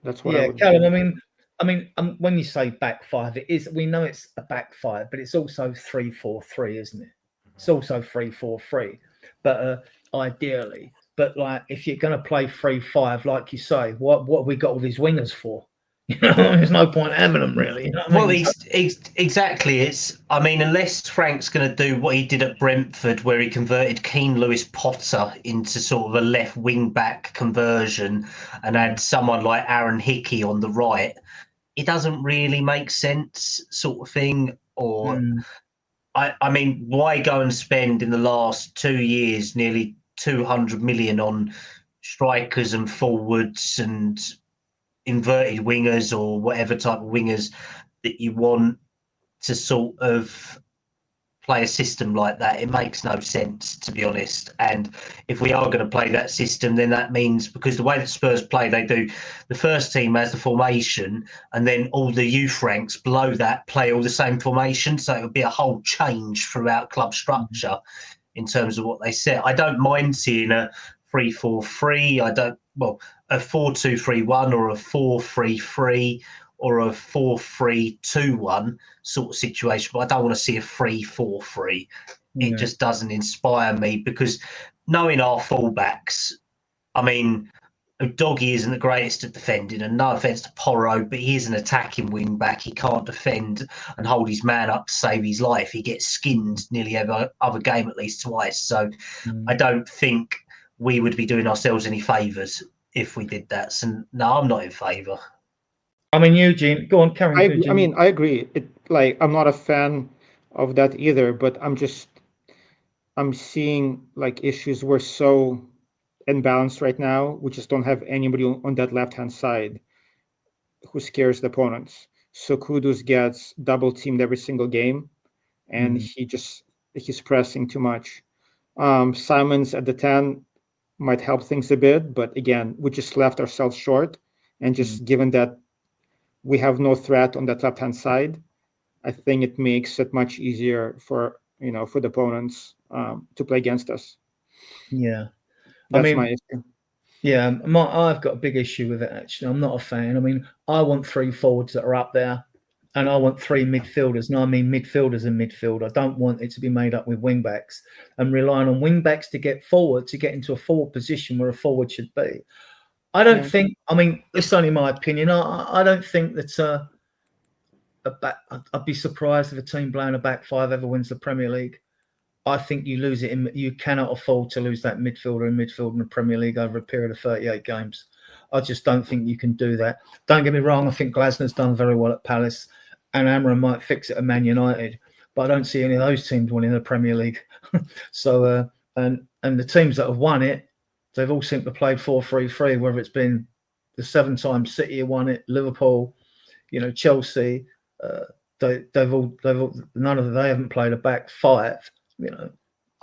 That's what I would. Callum. I mean, when you say back five, it is. We know it's a back five, but it's also 3-4-3, isn't it? It's also 3-4-3, but ideally. But like, if you're going to play 3-5, like you say, what have we got all these wingers for? There's no point having them, really. Exactly. It's. I mean, unless Frank's going to do what he did at Brentford, where he converted Keane Lewis Potter into sort of a left wing back conversion, and had someone like Aaron Hickey on the right, it doesn't really make sense, sort of thing. Or, I mean, why go and spend in the last 2 years nearly 200 million on strikers and forwards and inverted wingers or whatever type of wingers that you want to sort of play a system like that? It makes no sense, to be honest. And if we are going to play that system, then that means, because the way that Spurs play, they do, the first team has the formation, and then all the youth ranks below that play all the same formation. So it would be a whole change throughout club structure in terms of what they set. I don't mind seeing a 3-4-3. A 4-2-3-1 or a 4-3-3 or a 4-3-2-1 sort of situation, but I don't want to see a 3-4-3. It just doesn't inspire me, because knowing our fullbacks, I mean, Doggy isn't the greatest at defending, and no offence to Porro, but he is an attacking wing back. He can't defend and hold his man up to save his life. He gets skinned nearly every other game at least twice. So I don't think we would be doing ourselves any favours if we did that. So no, I'm not in favour. I mean, Eugene, go on, carry on. I mean, I agree. I'm not a fan of that either, but I'm seeing like issues we're so imbalanced right now. We just don't have anybody on that left-hand side who scares the opponents. So Kudus gets double teamed every single game, and he's pressing too much. Simons at the 10 might help things a bit, but again, we just left ourselves short. And just given that we have no threat on that left-hand side, I think it makes it much easier for the opponents to play against us. Yeah, that's my issue. Yeah, I've got a big issue with it, actually. I'm not a fan. I mean, I want 3 forwards that are up there, and I want 3 midfielders. And I mean midfielders and midfield. I don't want it to be made up with wing backs and relying on wing backs to get forward, to get into a forward position where a forward should be. I don't think, I mean, it's only my opinion. I don't think that I'd be surprised if a team playing a back five ever wins the Premier League. I think you lose it. You cannot afford to lose that midfielder in the Premier League over a period of 38 games. I just don't think you can do that. Don't get me wrong. I think Glasner's done very well at Palace, and Amram might fix it at Man United, but I don't see any of those teams winning the Premier League. So, and the teams that have won it, they've all seemed to play 4-3-3. Whether it's been the 7 times City have won it, Liverpool, Chelsea, they haven't played a back five.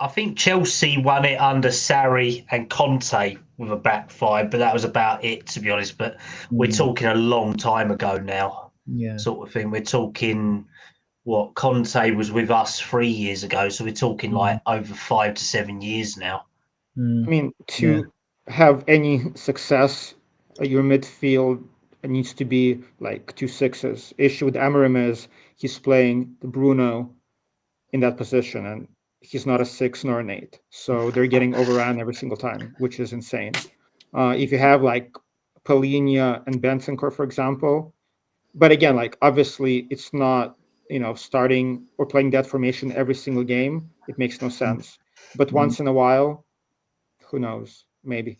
I think Chelsea won it under Sarri and Conte with a back five, but that was about it, to be honest. But we're talking a long time ago now, sort of thing. We're talking what Conte was with us 3 years ago, so we're talking like over 5 to 7 years now. I mean, to have any success, your midfield needs to be like 2 6s. Issue with Amarim is he's playing the Bruno in that position, and he's not a 6 nor an 8. So they're getting overrun every single time, which is insane. If you have like Polinia and Bentancur, for example, but again, like obviously it's not, starting or playing that formation every single game. It makes no sense. But once in a while, who knows? Maybe.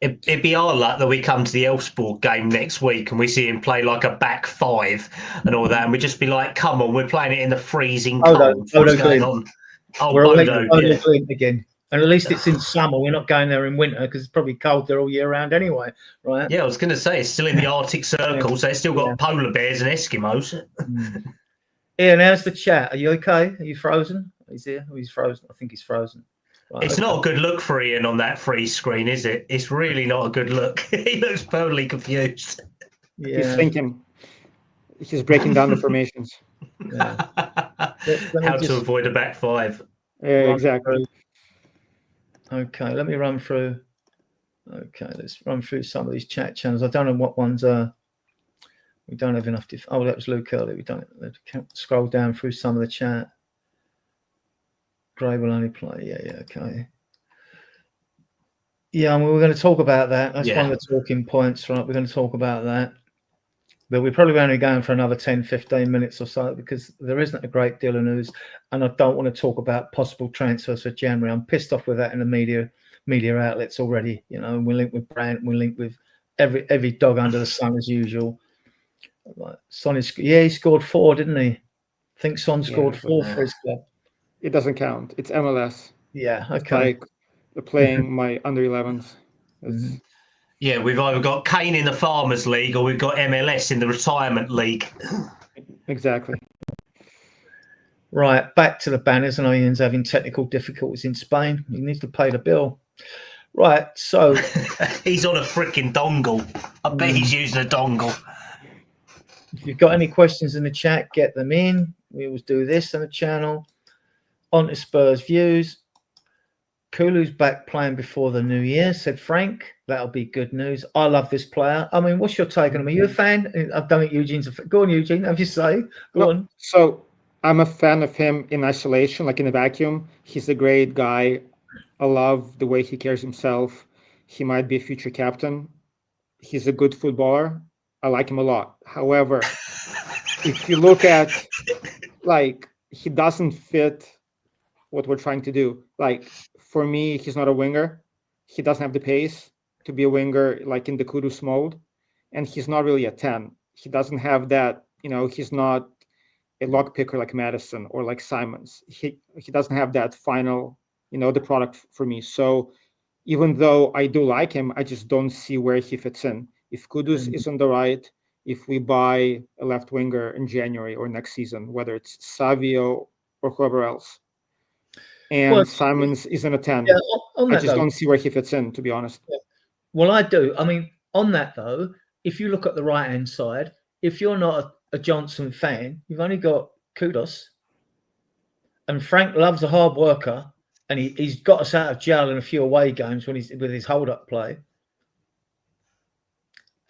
It'd be our luck that we come to the Elfsport game next week and we see him play like a back five and all that, and we'd just be like, "Come on, we're playing it in the freezing cold. What's going on?" Oh, We're away Bodo, Bodo yeah. Glint again. And at least it's in summer. We're not going there in winter because it's probably cold there all year round anyway, right? Yeah, I was going to say it's still in the Arctic Circle, so it's still got polar bears and Eskimos. Ian, how's the chat? Are you okay? Are you frozen? He's here. Oh, he's frozen. I think he's frozen. Right, It's not a good look for Ian on that freeze screen, is it? It's really not a good look. He looks totally confused. Yeah. He's thinking. He's breaking down the formations. Yeah. How to avoid a back five. Yeah, exactly. Okay, let me run through. Okay, let's run through some of these chat channels. I don't know what ones are. We don't have enough. Oh, that was Luke earlier. We don't. Let's scroll down through some of the chat. Gray will only play. Yeah, okay. Yeah, I mean, we're going to talk about that. That's one of the talking points, right? We're going to talk about that. But we're probably only going for another 10, 15 minutes or so because there isn't a great deal of news. And I don't want to talk about possible transfers for January. I'm pissed off with that in the media outlets already. You know, we link with Brandt, we link with every dog under the sun as usual. Son, he scored 4, didn't he? I think Son scored 4 for his club. It doesn't count. It's MLS. Yeah, okay. It's like playing my under 11s. Yeah, we've either got Kane in the Farmers League or we've got MLS in the Retirement League. Exactly. Right, back to the banners. I know Ian's having technical difficulties in Spain. He needs to pay the bill. Right, so... He's on a freaking dongle. I bet he's using a dongle. If you've got any questions in the chat, get them in. We always do this on the channel. On to Spurs views. Kulu's back playing before the new year, said Frank. That'll be good news. I love this player. I mean, what's your take on him? Are you a fan? I don't think Eugene's a fan. Go on, Eugene. Have you say? Go on. So I'm a fan of him in isolation, like in a vacuum. He's a great guy. I love the way he carries himself. He might be a future captain. He's a good footballer. I like him a lot. However, if you look at, like, he doesn't fit what we're trying to do. Like, for me, he's not a winger. He doesn't have the pace to be a winger, like in the Kudus mold. And he's not really a 10. He doesn't have that, he's not a lock picker like Madison or like Simons. He doesn't have that final, the product for me. So even though I do like him, I just don't see where he fits in. If Kudus is on the right, if we buy a left winger in January or next season, whether it's Savio or whoever else, and Simons isn't a 10, I just don't see where he fits in, to be honest. Yeah. Well, I do. I mean, on that, though, if you look at the right-hand side, if you're not a Johnson fan, you've only got Kudus. And Frank loves a hard worker, and he's got us out of jail in a few away games when he's with his hold-up play.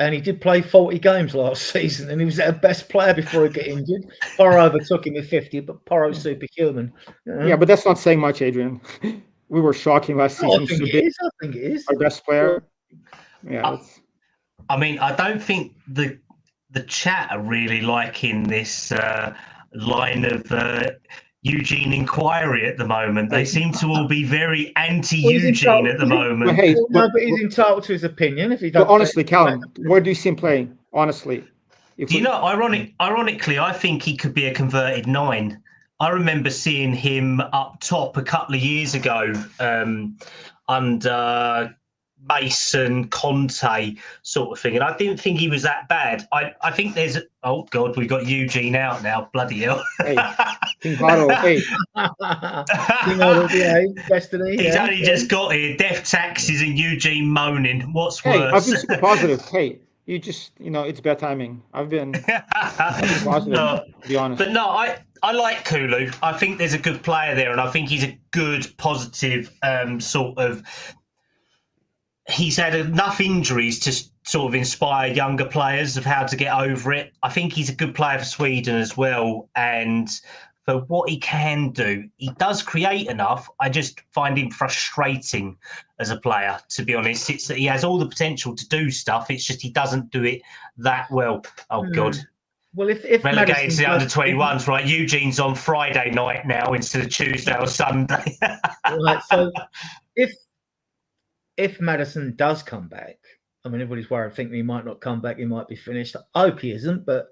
And he did play 40 games last season, and he was our best player before he got injured. Porro overtook him with 50, but Porro's superhuman. Yeah, but that's not saying much, Adrian. We were shocking last season. I think it is. Our best player. Yeah. I mean, I don't think the chat are really liking this line of Eugene inquiry at the moment. They seem to all be very anti-Eugene at the moment. But he's entitled to his opinion. If he doesn't. Honestly, Callum, where do you see him playing? Honestly, ironically, I think he could be a converted 9. I remember seeing him up top a couple of years ago under Mason, Conte sort of thing, and I didn't think he was that bad. I think there's oh god, we've got Eugene out now, bloody hell. Destiny. He's only just got here. Death taxes and Eugene moaning. What's worse? I've been super positive. You just it's bad timing. I've been positive, to be honest. But no, I like Kulu. I think there's a good player there, and I think he's a good positive sort of. He's had enough injuries to sort of inspire younger players of how to get over it. I think he's a good player for Sweden as well. And for what he can do, he does create enough. I just find him frustrating as a player, to be honest. It's that he has all the potential to do stuff. It's just he doesn't do it that well. Oh, God. Well, if relegated to the under-21s, right? Eugene's on Friday night now instead of Tuesday or Sunday. Right, so if Maddison does come back, I mean, everybody's worried, thinking he might not come back, he might be finished. I hope he isn't, but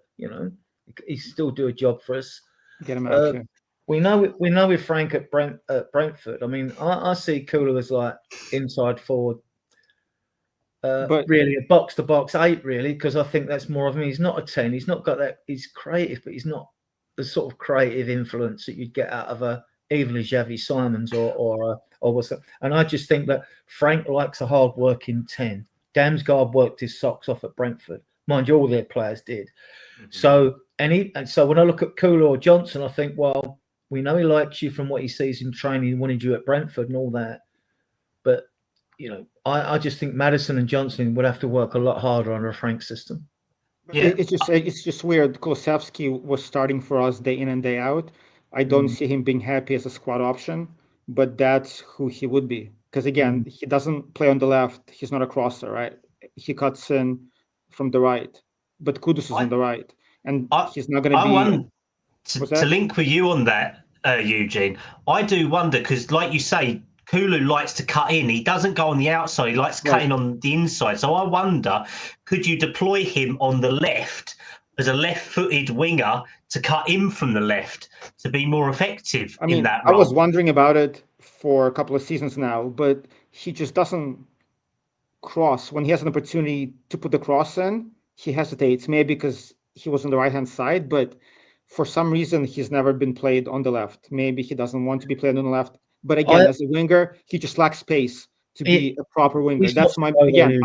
he still do a job for us. Get him out. We know with Frank at Brentford. I mean, I see Kulu as like inside forward, But really a box to box 8, really, because I think that's more of him. He's not a 10. He's not got that. He's creative, but he's not the sort of creative influence that you'd get out of even a Xavi Simons or what's that. And I just think that Frank likes a hard working 10. Damsgaard worked his socks off at Brentford. Mind you, all their players did. Mm-hmm. So when I look at Kulu or Johnson, I think, well, we know he likes you from what he sees in training. He wanted you at Brentford and all that. But, I just think Maddison and Johnson would have to work a lot harder under a Frank system. Yeah. It's just weird. Kulusevski was starting for us day in and day out. I don't see him being happy as a squad option, but that's who he would be. Because again, he doesn't play on the left. He's not a crosser, right? He cuts in from the right, but Kudus is on the right, and he's not going to be. I want to link with you on that, Eugene. I do wonder because, like you say, Kulu likes to cut in. He doesn't go on the outside. He likes cutting on the inside. So I wonder, could you deploy him on the left as a left-footed winger to cut in from the left to be more effective in that role? I was wondering about it for a couple of seasons now, but he just doesn't cross. When he has an opportunity to put the cross in, he hesitates, maybe because he was on the right-hand side, but for some reason, he's never been played on the left. Maybe he doesn't want to be played on the left. But again, as a winger, he just lacks pace to be a proper winger. That's I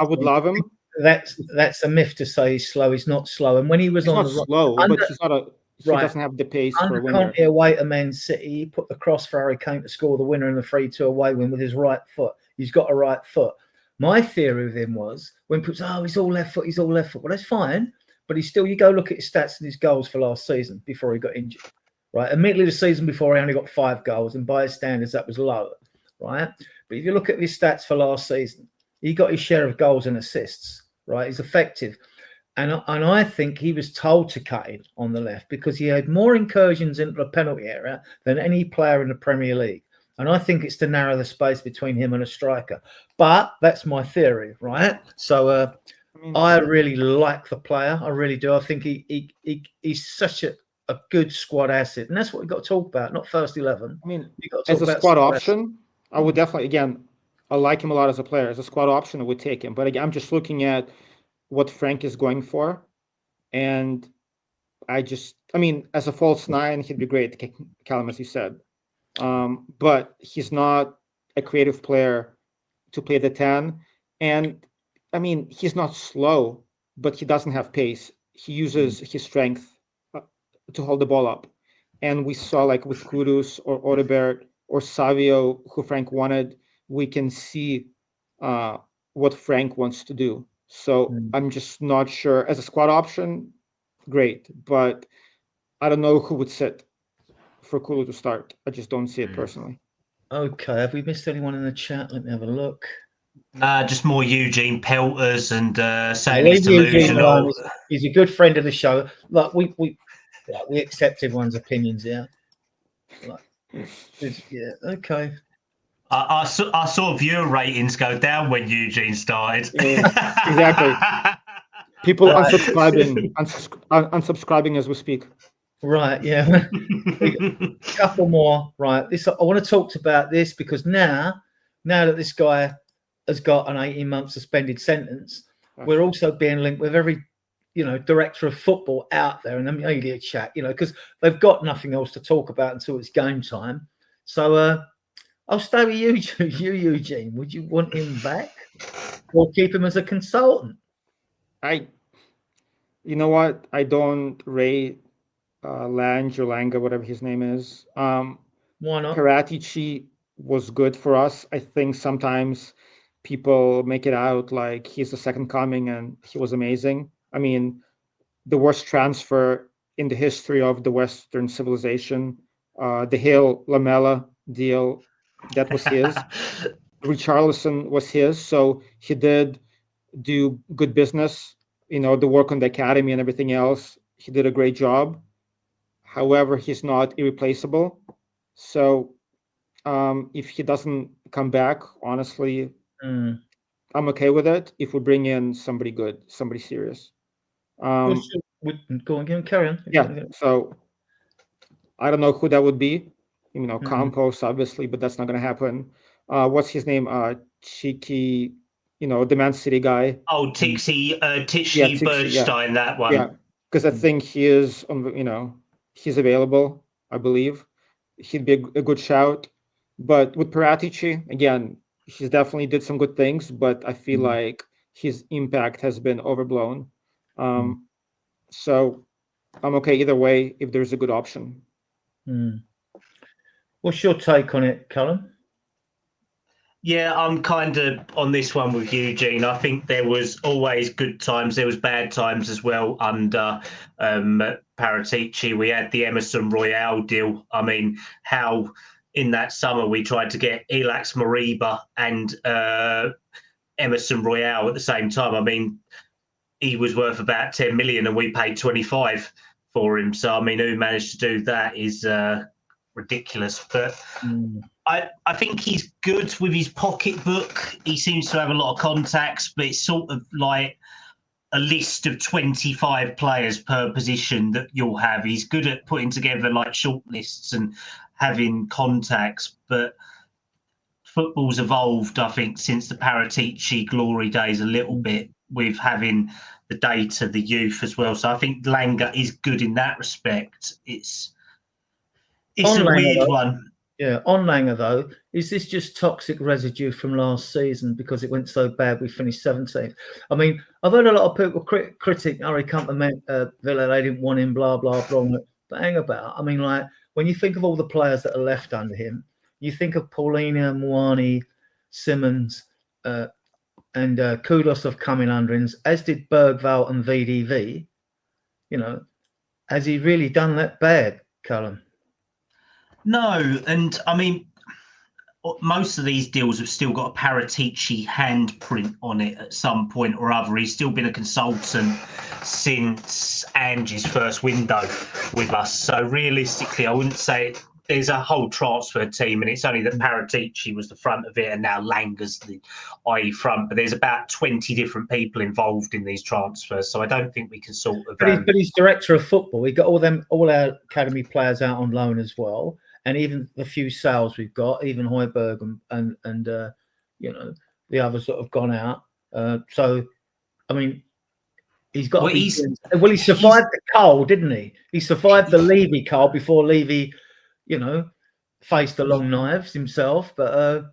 would love him. That's a myth to say he's slow. He's not slow. And when he was on the slow, but he's not he doesn't have the pace for a winger. Conte away to Man City, he put the cross for Harry Kane to score the winner in the 3-2 away win with his right foot. He's got a right foot. My theory with him was when people say, he's all left foot. Well, that's fine. But he's still, you go look at his stats and his goals for last season before he got injured. Right, immediately the season before, he only got 5 goals, and by his standards, that was low, right? But if you look at his stats for last season, he got his share of goals and assists, right? He's effective, and I think he was told to cut in on the left because he had more incursions into the penalty area than any player in the Premier League, and I think it's to narrow the space between him and a striker. But that's my theory, right? So I really like the player, I really do. I think he's such a good squad asset, and that's what we've got to talk about, not first 11. I mean, as a squad option, I would definitely, again, I like him a lot as a player. As a squad option, I would take him. But again, I'm just looking at what Frank is going for, and as a false 9, he'd be great, Callum, as you said. But he's not a creative player to play the 10, and he's not slow, but he doesn't have pace. He uses his strength to hold the ball up, and we saw like with Kudus or Odebert or Savio, who Frank wanted, we can see what Frank wants to do. So I'm just not sure. As a squad option, great, but I don't know who would sit for Kulu to start. I just don't see it personally. Okay, have we missed anyone in the chat? Let me have a look. Just more Eugene Pelters and saying he's delusional. He's a good friend of the show. Like we accept everyone's opinions, yeah. Okay. I saw viewer ratings go down when Eugene started. Yeah, exactly. People unsubscribing as we speak. Right, yeah. A couple more. Right. I want to talk about this because now that this guy has got an 18-month suspended sentence, we're also being linked with every director of football out there in the media chat, because they've got nothing else to talk about until it's game time. So I'll stay with you, Eugene. Would you want him back or keep him as a consultant? You know what? I don't rate Lange or Langa, whatever his name is. Why not? Paratici was good for us. I think sometimes people make it out like he's the second coming and he was amazing. The worst transfer in the history of the Western civilization, the Hale Lamela deal, that was his. Richarlison was his, so he did do good business, the work on the academy and everything else. He did a great job. However, he's not irreplaceable. So if he doesn't come back, honestly, I'm okay with it if we bring in somebody good, somebody serious. Well, sure. Go on, carry on. Yeah. So I don't know who that would be. Mhm. Campos, obviously, but that's not going to happen. What's his name? Cheeky, the Man City guy. Oh, Tixie Yeah, Tixi, yeah. Bernstein, that one. Yeah, because I think he is he's available, I believe. He'd be a good shout. But with Paratici, again, he's definitely did some good things, but I feel like his impact has been overblown. So I'm okay either way if there's a good option. What's your take on it, Callum? Yeah, I'm kind of on this one with Eugene. I think there was always good times. There was bad times as well under Paratici. We had the Emerson Royale deal. I mean, how in that summer we tried to get Elax Mariba and Emerson Royale at the same time. I mean, he was worth about 10 million and we paid 25 for him. So, I mean, who managed to do that is ridiculous. But I think he's good with his pocketbook. He seems to have a lot of contacts, but it's sort of like a list of 25 players per position that you'll have. He's good at putting together like short lists and having contacts, but football's evolved, I think, since the Paratici glory days a little bit with having the data, the youth as well. So I think Langer is good in that respect. It's a weird one. Yeah, on Langer though, is this just toxic residue from last season because it went so bad we finished 17th? I mean, I've heard a lot of people critic Harry compliment Villa, they didn't want him, blah, blah, blah. But hang about. I mean, like, when you think of all the players that are left under him, you think of Paulina, Mwani, Simmons, and Kudos have come in under him, as did Bergvall and VDV. Has he really done that bad, Callum? No, and I mean, most of these deals have still got a Paratici handprint on it at some point or other. He's still been a consultant since Angie's first window with us. So realistically, I wouldn't say there's a whole transfer team, and it's only that Paratici was the front of it, and now Langer's the IE front. But there's about 20 different people involved in these transfers, so I don't think we can sort of. But he's director of football. We got all our academy players out on loan as well. And even the few sales we've got, even Højbjerg and the others that have gone out. So, I mean, he's got. He survived the cold, didn't he? He survived the Levy cold before Levy, faced the long knives himself. But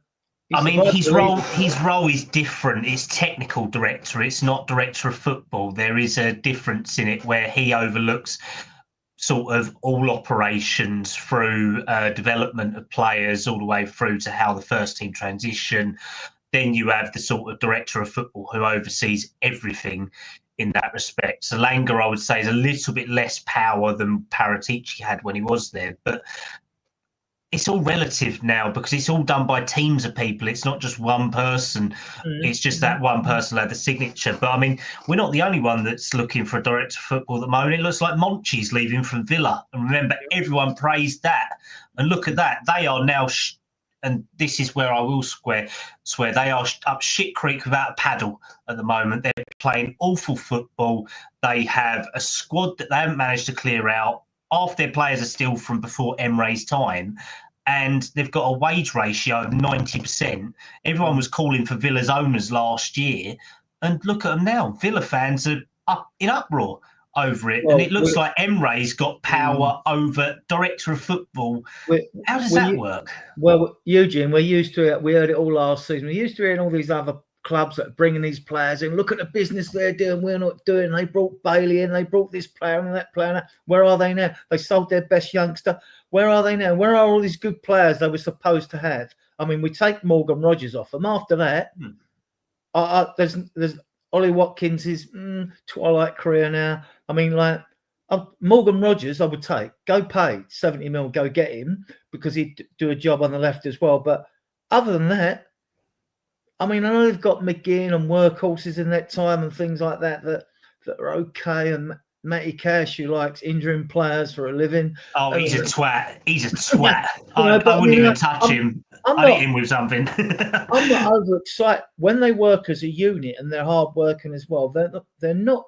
I mean, his role is different. It's technical director. It's not director of football. There is a difference in it where he overlooks sort of all operations through development of players all the way through to how the first team transition. Then you have the sort of director of football who oversees everything in that respect. So Langer, I would say, is a little bit less power than Paratici had when he was there. But it's all relative now because it's all done by teams of people. It's not just one person. It's just that one person had the signature. But I mean, we're not the only one that's looking for a director of football at the moment. It looks like Monchi's leaving from Villa. And remember, everyone praised that. And look at that. They are now, and this is where I will swear, they are up shit creek without a paddle at the moment. They're playing awful football. They have a squad that they haven't managed to clear out. Half their players are still from before Emre's time, and they've got a wage ratio of 90%. Everyone was calling for Villa's owners last year, and look at them now. Villa fans are up in uproar over it, and it looks like Emre's got power over director of football. How does that work? Well, Eugene, we're used to it. We heard it all last season. We're used to hearing all these other clubs that are bringing these players in. Look at the business they're doing. We're not doing. They brought Bailey in. They brought this player and that player. Where are they now? They sold their best youngster. Where are they now? Where are all these good players they were supposed to have? I mean, we take Morgan Rogers off them. After that, there's Ollie Watkins' twilight career now. I mean, like Morgan Rogers, I would take. Go pay 70 mil. Go get him because he'd do a job on the left as well. But other than that, I mean, I know they've got McGinn and workhorses in that time and things like that are okay. And Matty Cash, who likes injuring players for a living. Oh, he's a twat. He's a twat. You know, I wouldn't even touch I'm him. I'm I'd not hit him with something. I'm not overexcited when they work as a unit and they're hard working as well. They're not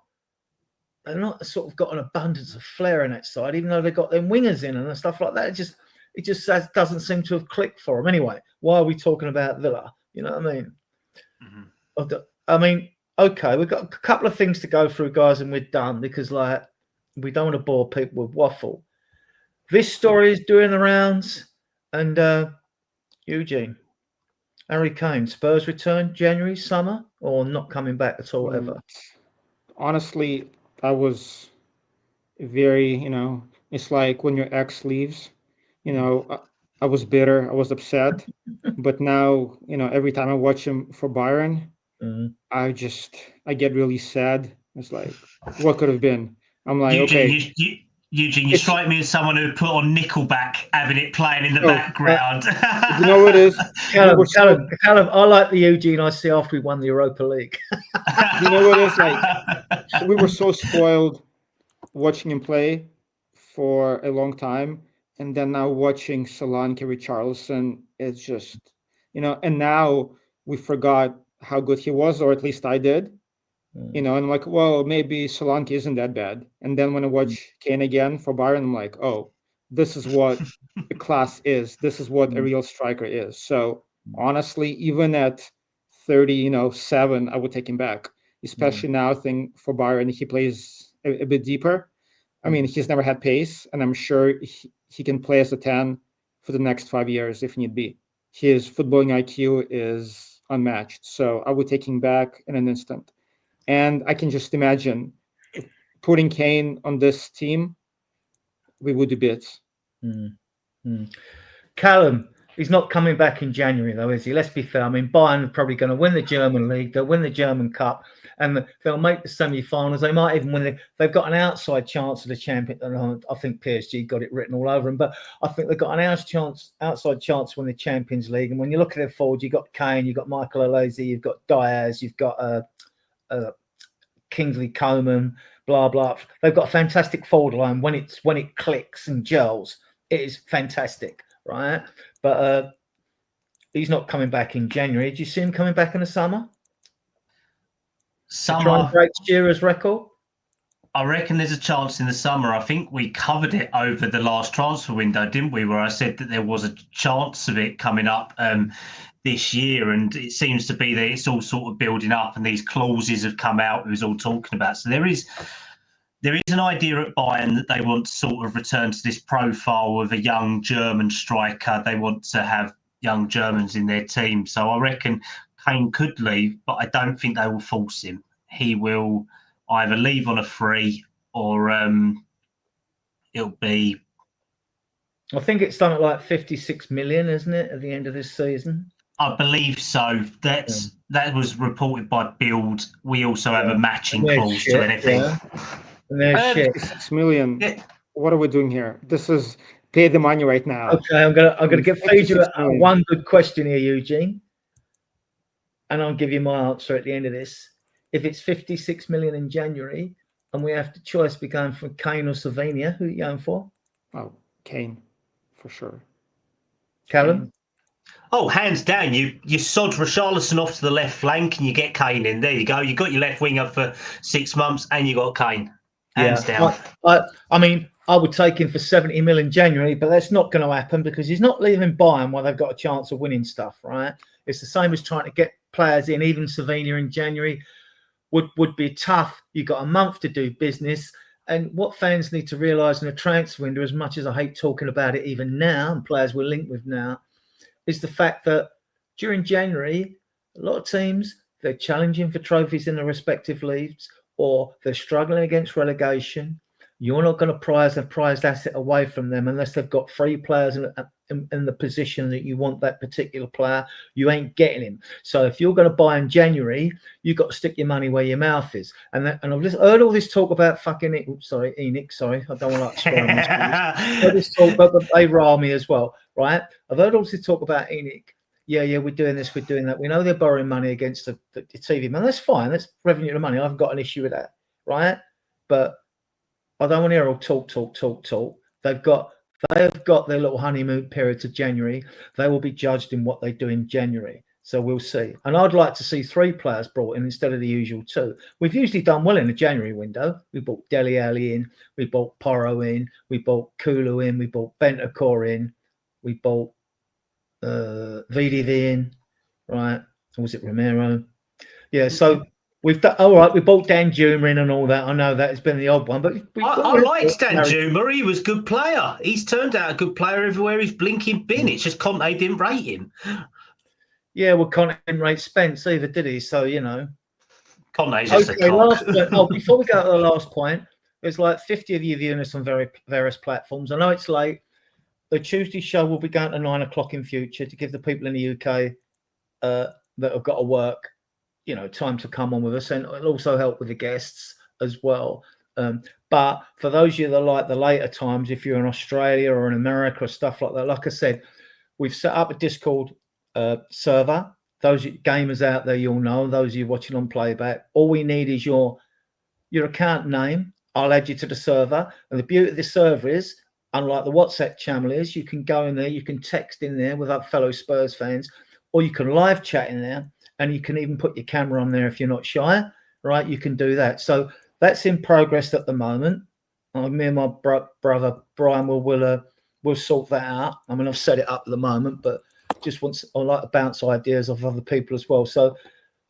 sort of got an abundance of flair in that side, even though they've got them wingers in and stuff like that. It just doesn't seem to have clicked for them. Anyway, why are we talking about Villa? You know what I mean? Okay, we've got a couple of things to go through, guys, and we're done because like we don't want to bore people with waffle. This story is doing the rounds, and Eugene, Harry Kane, Spurs return January, summer, or not coming back at all ever? Honestly, I was very, it's like when your ex leaves, I was bitter, I was upset, but now, every time I watch him for Bayern, I get really sad. It's like, what could have been? I'm like, okay. Eugene, you strike me as someone who put on Nickelback, having it playing in the background. You know what it is? Callum, I like the Eugene I see after we won the Europa League. You know what it is like? We were so spoiled watching him play for a long time, and then now watching Solanke, Richarlison, it's just, and now we forgot how good he was, or at least I did. And I'm like, well, maybe Solanke isn't that bad. And then when I watch Kane again for Bayern, I'm like, oh, this is what the class is. This is what a real striker is. So honestly, even at 37, I would take him back, especially now. I think for Bayern, he plays a bit deeper. I mean, he's never had pace, and I'm sure he can play as a 10 for the next 5 years if need be. His footballing IQ is unmatched. So I would take him back in an instant. And I can just imagine putting Kane on this team, we would do bits. Callum, he's not coming back in January, though, is he? Let's be fair. I mean, Bayern are probably going to win the German league. They'll win the German Cup, and they'll make the semi-finals. They might even win. They've got an outside chance of the champion. I think PSG got it written all over them, but I think they've got an outside chance to win the Champions League. And when you look at their forward, you've got Kane, you've got Michael Olise, you've got Diaz, you've got Kingsley Coman, blah blah. They've got a fantastic forward line. When it clicks and gels, it is fantastic, right? But he's not coming back in January. Do you see him coming back in the summer? To try and break Shearer's record? I reckon there's a chance in the summer. I think we covered it over the last transfer window, didn't we? Where I said that there was a chance of it coming up this year, and it seems to be that it's all sort of building up, and these clauses have come out. It was all talking about. So there is an idea at Bayern that they want to sort of return to this profile of a young German striker. They want to have young Germans in their team. So I reckon Kane could leave, but I don't think they will force him. He will either leave on a free, or it'll be. I think it's something like 56 million, isn't it, at the end of this season? I believe so. That was reported by Bild. We also have a matching clause to anything. Yeah. And there's shit. 6 million. Yeah. What are we doing here? This is pay the money right now. Okay, I'm gonna feed you one good question here, Eugene, and I'll give you my answer at the end of this. If it's 56 million in January, and we have the choice, we're going for Kane or Slovenia. Who are you going for? Oh, Kane, for sure. Callum? Kane. Oh, hands down, you sod Richarlison off to the left flank and you get Kane in. There you go. You got your left winger for 6 months and you got Kane. Hands down. I mean, I would take him for 70 mil in January, but that's not going to happen because he's not leaving Bayern while they've got a chance of winning stuff, right? It's the same as trying to get players in. Even Slovenia in January would be tough. You've got a month to do business. And what fans need to realise in a transfer window, as much as I hate talking about it even now, and players we're linked with now, is the fact that during January, a lot of teams, they're challenging for trophies in their respective leagues, or they're struggling against relegation. You're not going to prize a prized asset away from them unless they've got 3 players in the position that you want that particular player. You ain't getting him. So if you're going to buy in January, you've got to stick your money where your mouth is. And I've just heard all this talk about fucking Enoch. Sorry, I don't want to swear on this. But they rile me as well, right? I've heard all this talk about Enoch. Yeah, we're doing this, we're doing that. We know they're borrowing money against the TV man. That's fine. That's revenue to money. I haven't got an issue with that, right? But I don't want to hear all talk. They have got their little honeymoon period to January. They will be judged in what they do in January. So we'll see. And I'd like to see 3 players brought in instead of the usual 2. We've usually done well in the January window. We brought Dele Alli in, we brought Porro in, we brought Kulu in, we brought Bentancur in, we brought VDV in, right? Or was it Romero? Yeah, so we've done all right. We bought Dan Juma in and all that. I know that has been the odd one, but I liked Dan Juma. He was a good player. He's turned out a good player everywhere he's blinking been. It's just Conte didn't rate him. Yeah, well, Conte didn't rate Spence either, did he? So, you know. Conte's just a last point. Before we go to the last point, there's like 50 of you viewing us on various platforms. I know it's late. The Tuesday show will be going to 9 o'clock in future to give the people in the UK that have got to work, you know, time to come on with us, and it'll also help with the guests as well. But for those of you that like the later times, if you're in Australia or in America or stuff like that, like I said, we've set up a Discord server. Those gamers out there, you'll know. Those of you watching on playback, all we need is your account name. I'll add you to the server. And the beauty of this server is, unlike the WhatsApp channel is, you can go in there, you can text in there with other fellow Spurs fans, or you can live chat in there, and you can even put your camera on there if you're not shy, right? You can do that. So that's in progress at the moment. Me and my brother Brian will sort that out. I mean, I've set it up at the moment, but I like to bounce ideas off other people as well. So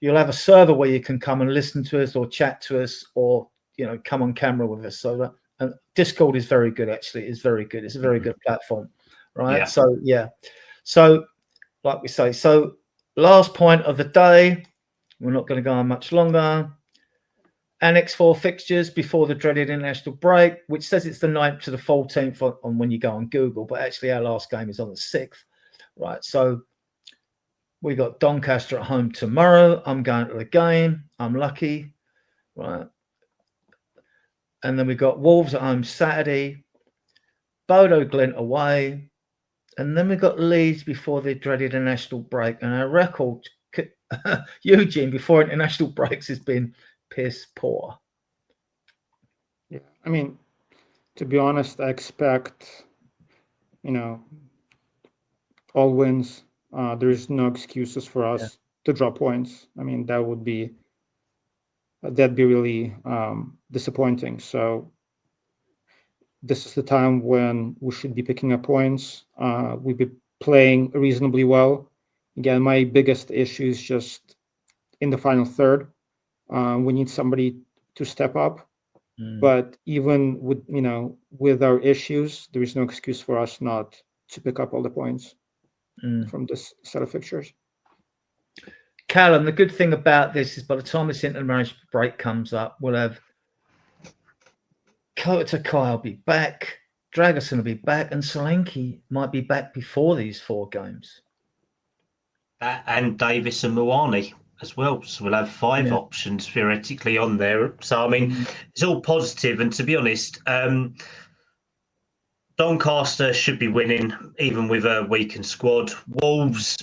you'll have a server where you can come and listen to us or chat to us, or, you know, come on camera with us. So and Discord is very good, actually. It's very good. It's a very good platform, right? Yeah. So, yeah. So, like we say, so last point of the day, we're not going to go on much longer. Annex 4 fixtures before the dreaded international break, which says it's the 9th to the 14th on when you go on Google, but actually our last game is on the 6th, right? So we got Doncaster at home tomorrow. I'm going to the game. I'm lucky, right? And then we got Wolves at home Saturday, Bodo Glint away, and then we got Leeds before the dreaded international break. And our record, Eugene, before international breaks has been piss poor. Yeah, I mean, to be honest, I expect, you know, all wins. There's no excuses for us to drop points. I mean, that'd be really disappointing. So this is the time when we should be picking up points. We've been playing reasonably well. Again, my biggest issue is just in the final third. We need somebody to step up. But even with our issues, there is no excuse for us not to pick up all the points from this set of fixtures. Callum, the good thing about this is by the time this international break comes up, we'll have Kota Kai will be back, Dragusin will be back, and Solanke might be back before these 4 games. And Davis and Muani as well. So we'll have 5 options theoretically on there. So, I mean, it's all positive. And to be honest, Doncaster should be winning, even with a weakened squad. Wolves,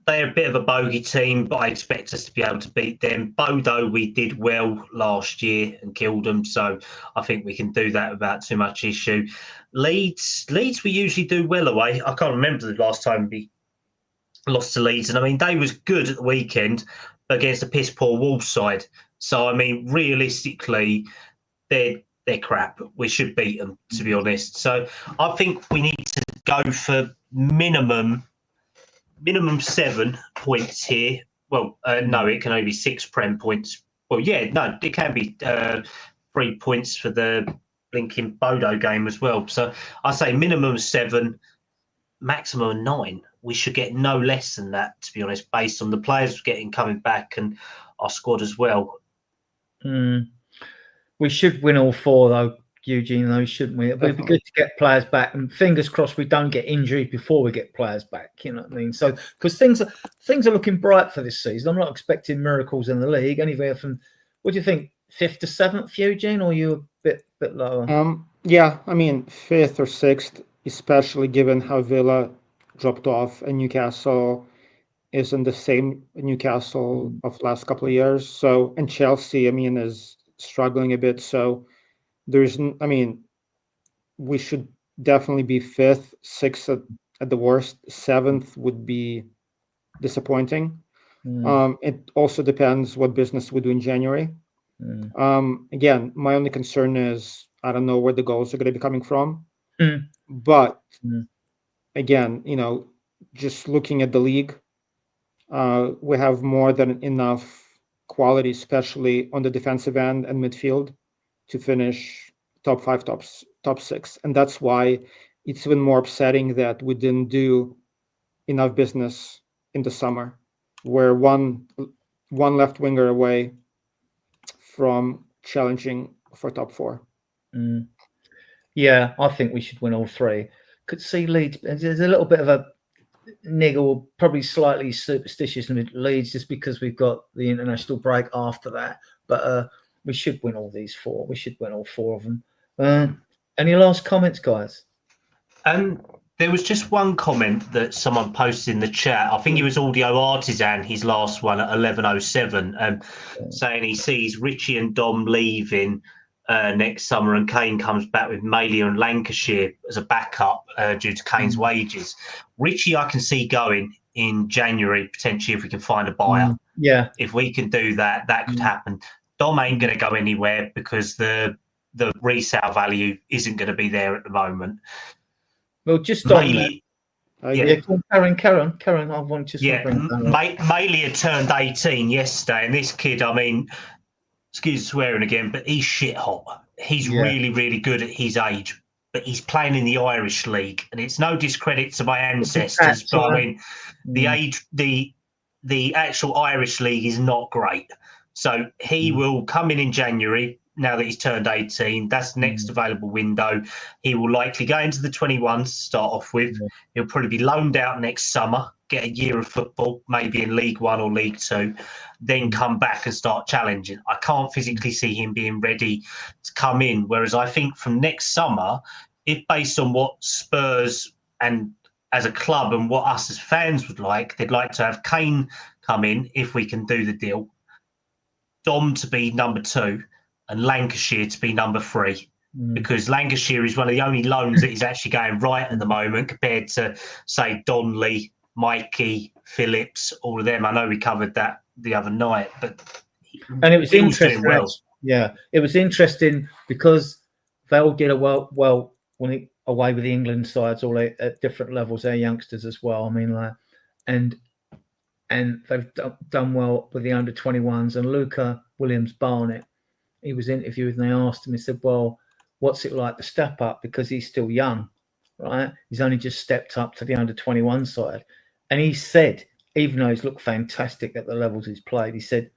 they're a bit of a bogey team, but I expect us to be able to beat them. Bodo, we did well last year and killed them, so I think we can do that without too much issue. Leeds, we usually do well away. I can't remember the last time we lost to Leeds, and I mean, they was good at the weekend against a piss-poor Wolves side. So, I mean, realistically, they're crap. We should beat them, to be honest. So I think we need to go for minimum 7 points here. Well, no, it can only be 6 Prem points. Well, yeah, no, it can be 3 points for the blinking Bodo game as well. So I say minimum 7, maximum 9. We should get no less than that, to be honest, based on the players coming back and our squad as well. We should win all 4, though, Eugene, though, shouldn't we? It would be good to get players back, and fingers crossed we don't get injured before we get players back. You know what I mean? So, because things are looking bright for this season. I'm not expecting miracles in the league. Anywhere from, what do you think, 5th to 7th, Eugene, or are you a bit lower? Yeah, I mean 5th or 6th, especially given how Villa dropped off and Newcastle isn't the same Newcastle of last couple of years. So, and Chelsea, I mean, is struggling a bit. So I mean, we should definitely be fifth, sixth at the worst. Seventh would be disappointing. It also depends what business we do in January. Again, my only concern is I don't know where the goals are going to be coming from. But again, just looking at the league, we have more than enough quality, especially on the defensive end and midfield, to finish top 5, top 6. And that's why it's even more upsetting that we didn't do enough business in the summer. We're one left winger away from challenging for top 4. Yeah, I think we should win all 3. Could see Leeds. There's a little bit of a niggle, probably slightly superstitious with Leeds, just because we've got the international break after that. But we should win all these 4. We should win all 4 of them. Any last comments, guys? There was just one comment that someone posted in the chat. I think it was Audio Artisan, his last one at 11:07, saying he sees Richie and Dom leaving next summer, and Kane comes back with Malia and Lancashire as a backup due to Kane's wages. Richie, I can see going in January potentially if we can find a buyer. Yeah, if we can do that, that could happen. Dom ain't going to go anywhere because the resale value isn't going to be there at the moment. Well, just on that. Karen, I want to just bring Malia turned 18 yesterday, and this kid, I mean, excuse swearing again, but he's shit hot. He's really, really good at his age, but he's playing in the Irish league, and it's no discredit to my ancestors, but I mean, the age, the actual Irish league is not great. So he will come in January. Now that he's turned 18, that's the next available window. He will likely go into the 21s to start off with. He'll probably be loaned out next summer, get a year of football, maybe in League One or League Two, then come back and start challenging. I can't physically see him being ready to come in. Whereas I think from next summer, if based on what Spurs and as a club and what us as fans would like, they'd like to have Kane come in if we can do the deal, Dom to be number 2, and Lancashire to be number 3, because Lancashire is one of the only loans that is actually going right at the moment compared to, say, Donnelly, Mikey, Phillips, all of them. I know we covered that the other night, but it was interesting. Yeah, it was interesting because they all did well when away with the England sides, all at different levels. They're youngsters as well. I mean, and they've done well with the under 21s. And Luca Williams-Barnett, he was interviewed and they asked him, he said, well, what's it like to step up? Because he's still young, right? He's only just stepped up to the under 21 side. And he said, even though he's looked fantastic at the levels he's played, he said,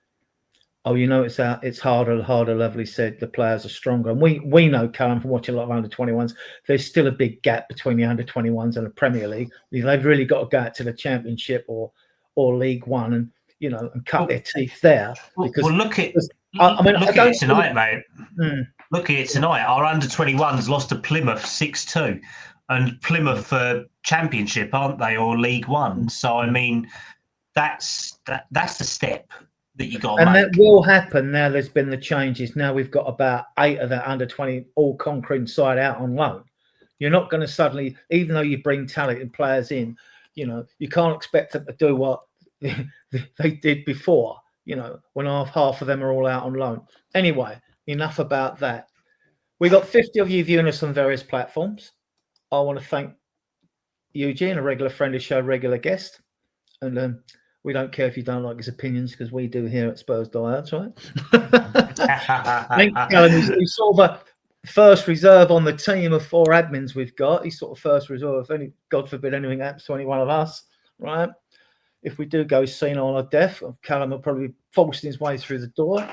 oh, it's harder level. He said the players are stronger. And we know, Callum, from watching a lot of under 21s, there's still a big gap between the under 21s and the Premier League. They've really got to go out to the Championship or League One and, and cut their teeth there. Because look at it tonight, mate. Look at it tonight. Our under 21s lost to Plymouth 6-2, and Plymouth for Championship, aren't they, or League One? So I mean, that's the step that you got. And that will happen now. There's been the changes. Now we've got about 8 of the under 20 all conquering side out on loan. You're not going to suddenly, even though you bring talented players in, you can't expect them to do what they did before. When half of them are all out on loan. Anyway, enough about that. We got 50 of you viewing us on various platforms. I want to thank Eugene, a regular friend of the show, regular guest. And we don't care if you don't like his opinions, because we do here at Spurs Diehards, right? Thank Callum. He's sort of a first reserve on the team of 4 admins we've got. He's sort of first reserve. If any, God forbid, anything happens to any one of us, right? If we do go senile or deaf, Callum will probably be forcing his way through the door.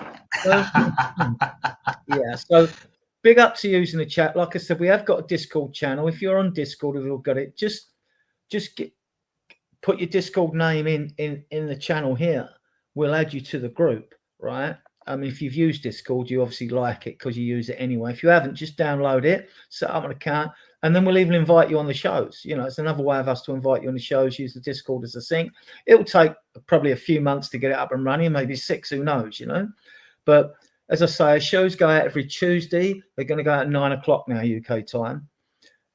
So big up to you in the chat. Like I said, we have got a Discord channel. If you're on Discord, we've all got it. Just put your Discord name in the channel here. We'll add you to the group, right? I mean, if you've used Discord, you obviously like it because you use it anyway. If you haven't, just download it, set up an account, and then we'll even invite you on the shows. It's another way of us to invite you on the shows. Use the Discord as a sync. It'll take probably a few months to get it up and running, maybe 6, who knows, But as I say, shows go out every Tuesday. They're going to go out at 9 o'clock now, UK time.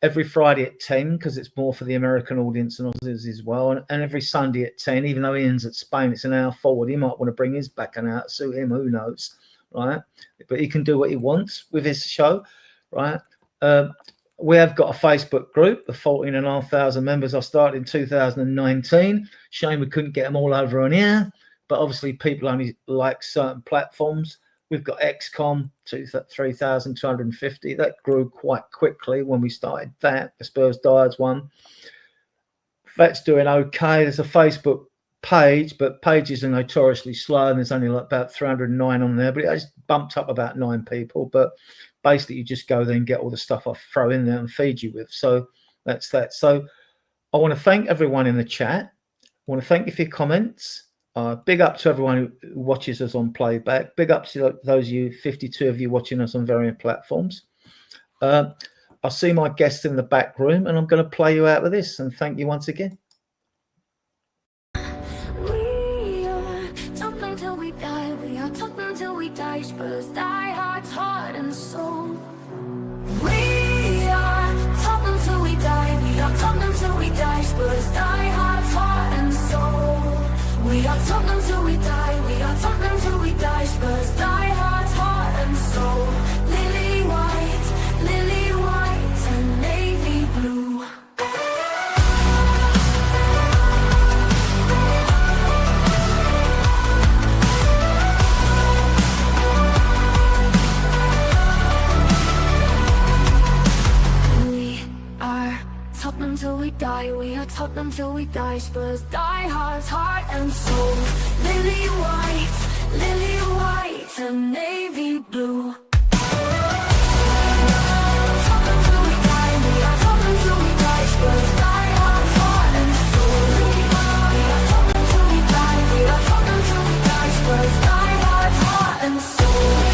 Every Friday at 10, because it's more for the American audience and Aussies as well. And every Sunday at 10, even though Ian's at Spain, it's an hour forward. He might want to bring his back an hour to suit him, who knows, right? But he can do what he wants with his show, right? We have got a Facebook group of 14,500 members. I started in 2019. Shame we couldn't get them all over on here, but obviously people only like certain platforms. We've got XCOM, 3,250. That grew quite quickly when we started that. The Spurs Diehards one. That's doing okay. There's a Facebook page, but pages are notoriously slow, and there's only like about 309 on there, but it has bumped up about 9 people. But basically, you just go there and get all the stuff I throw in there and feed you with. So that's that. So I want to thank everyone in the chat. I want to thank you for your comments. Big up to everyone who watches us on playback. Big up to those of you, 52 of you watching us on various platforms. I see my guests in the back room, and I'm going to play you out with this. And thank you once again. We are top until we die. We are top until we die. Spurs die heart and soul. We are top until we die. We are top until we die. Spurs die heart and soul. We are top until we die. We are top until we die. Spurs die heart and soul. Lily white and navy blue. Top until we die, we are top until we die. Spurs die heart and soul. Lily white and navy blue. Top until we die, we are top until we die. Spurs die heart and soul. We are top until we die, we are top until we die. Spurs die heart and soul. We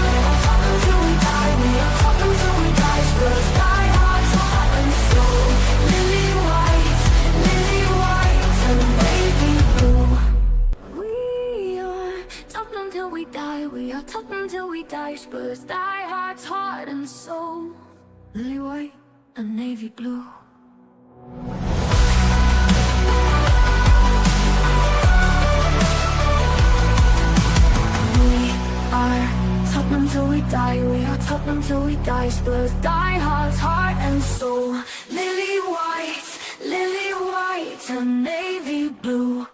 are top until we die, we are top until we die. Spurs die heart and soul. Lily white and navy blue. We are top until we die. We are top until we die. Spurs die heart and soul. Lily white and navy blue. We are top until we die. We are top until we die. Spurs die heart and soul. Lily white and navy blue.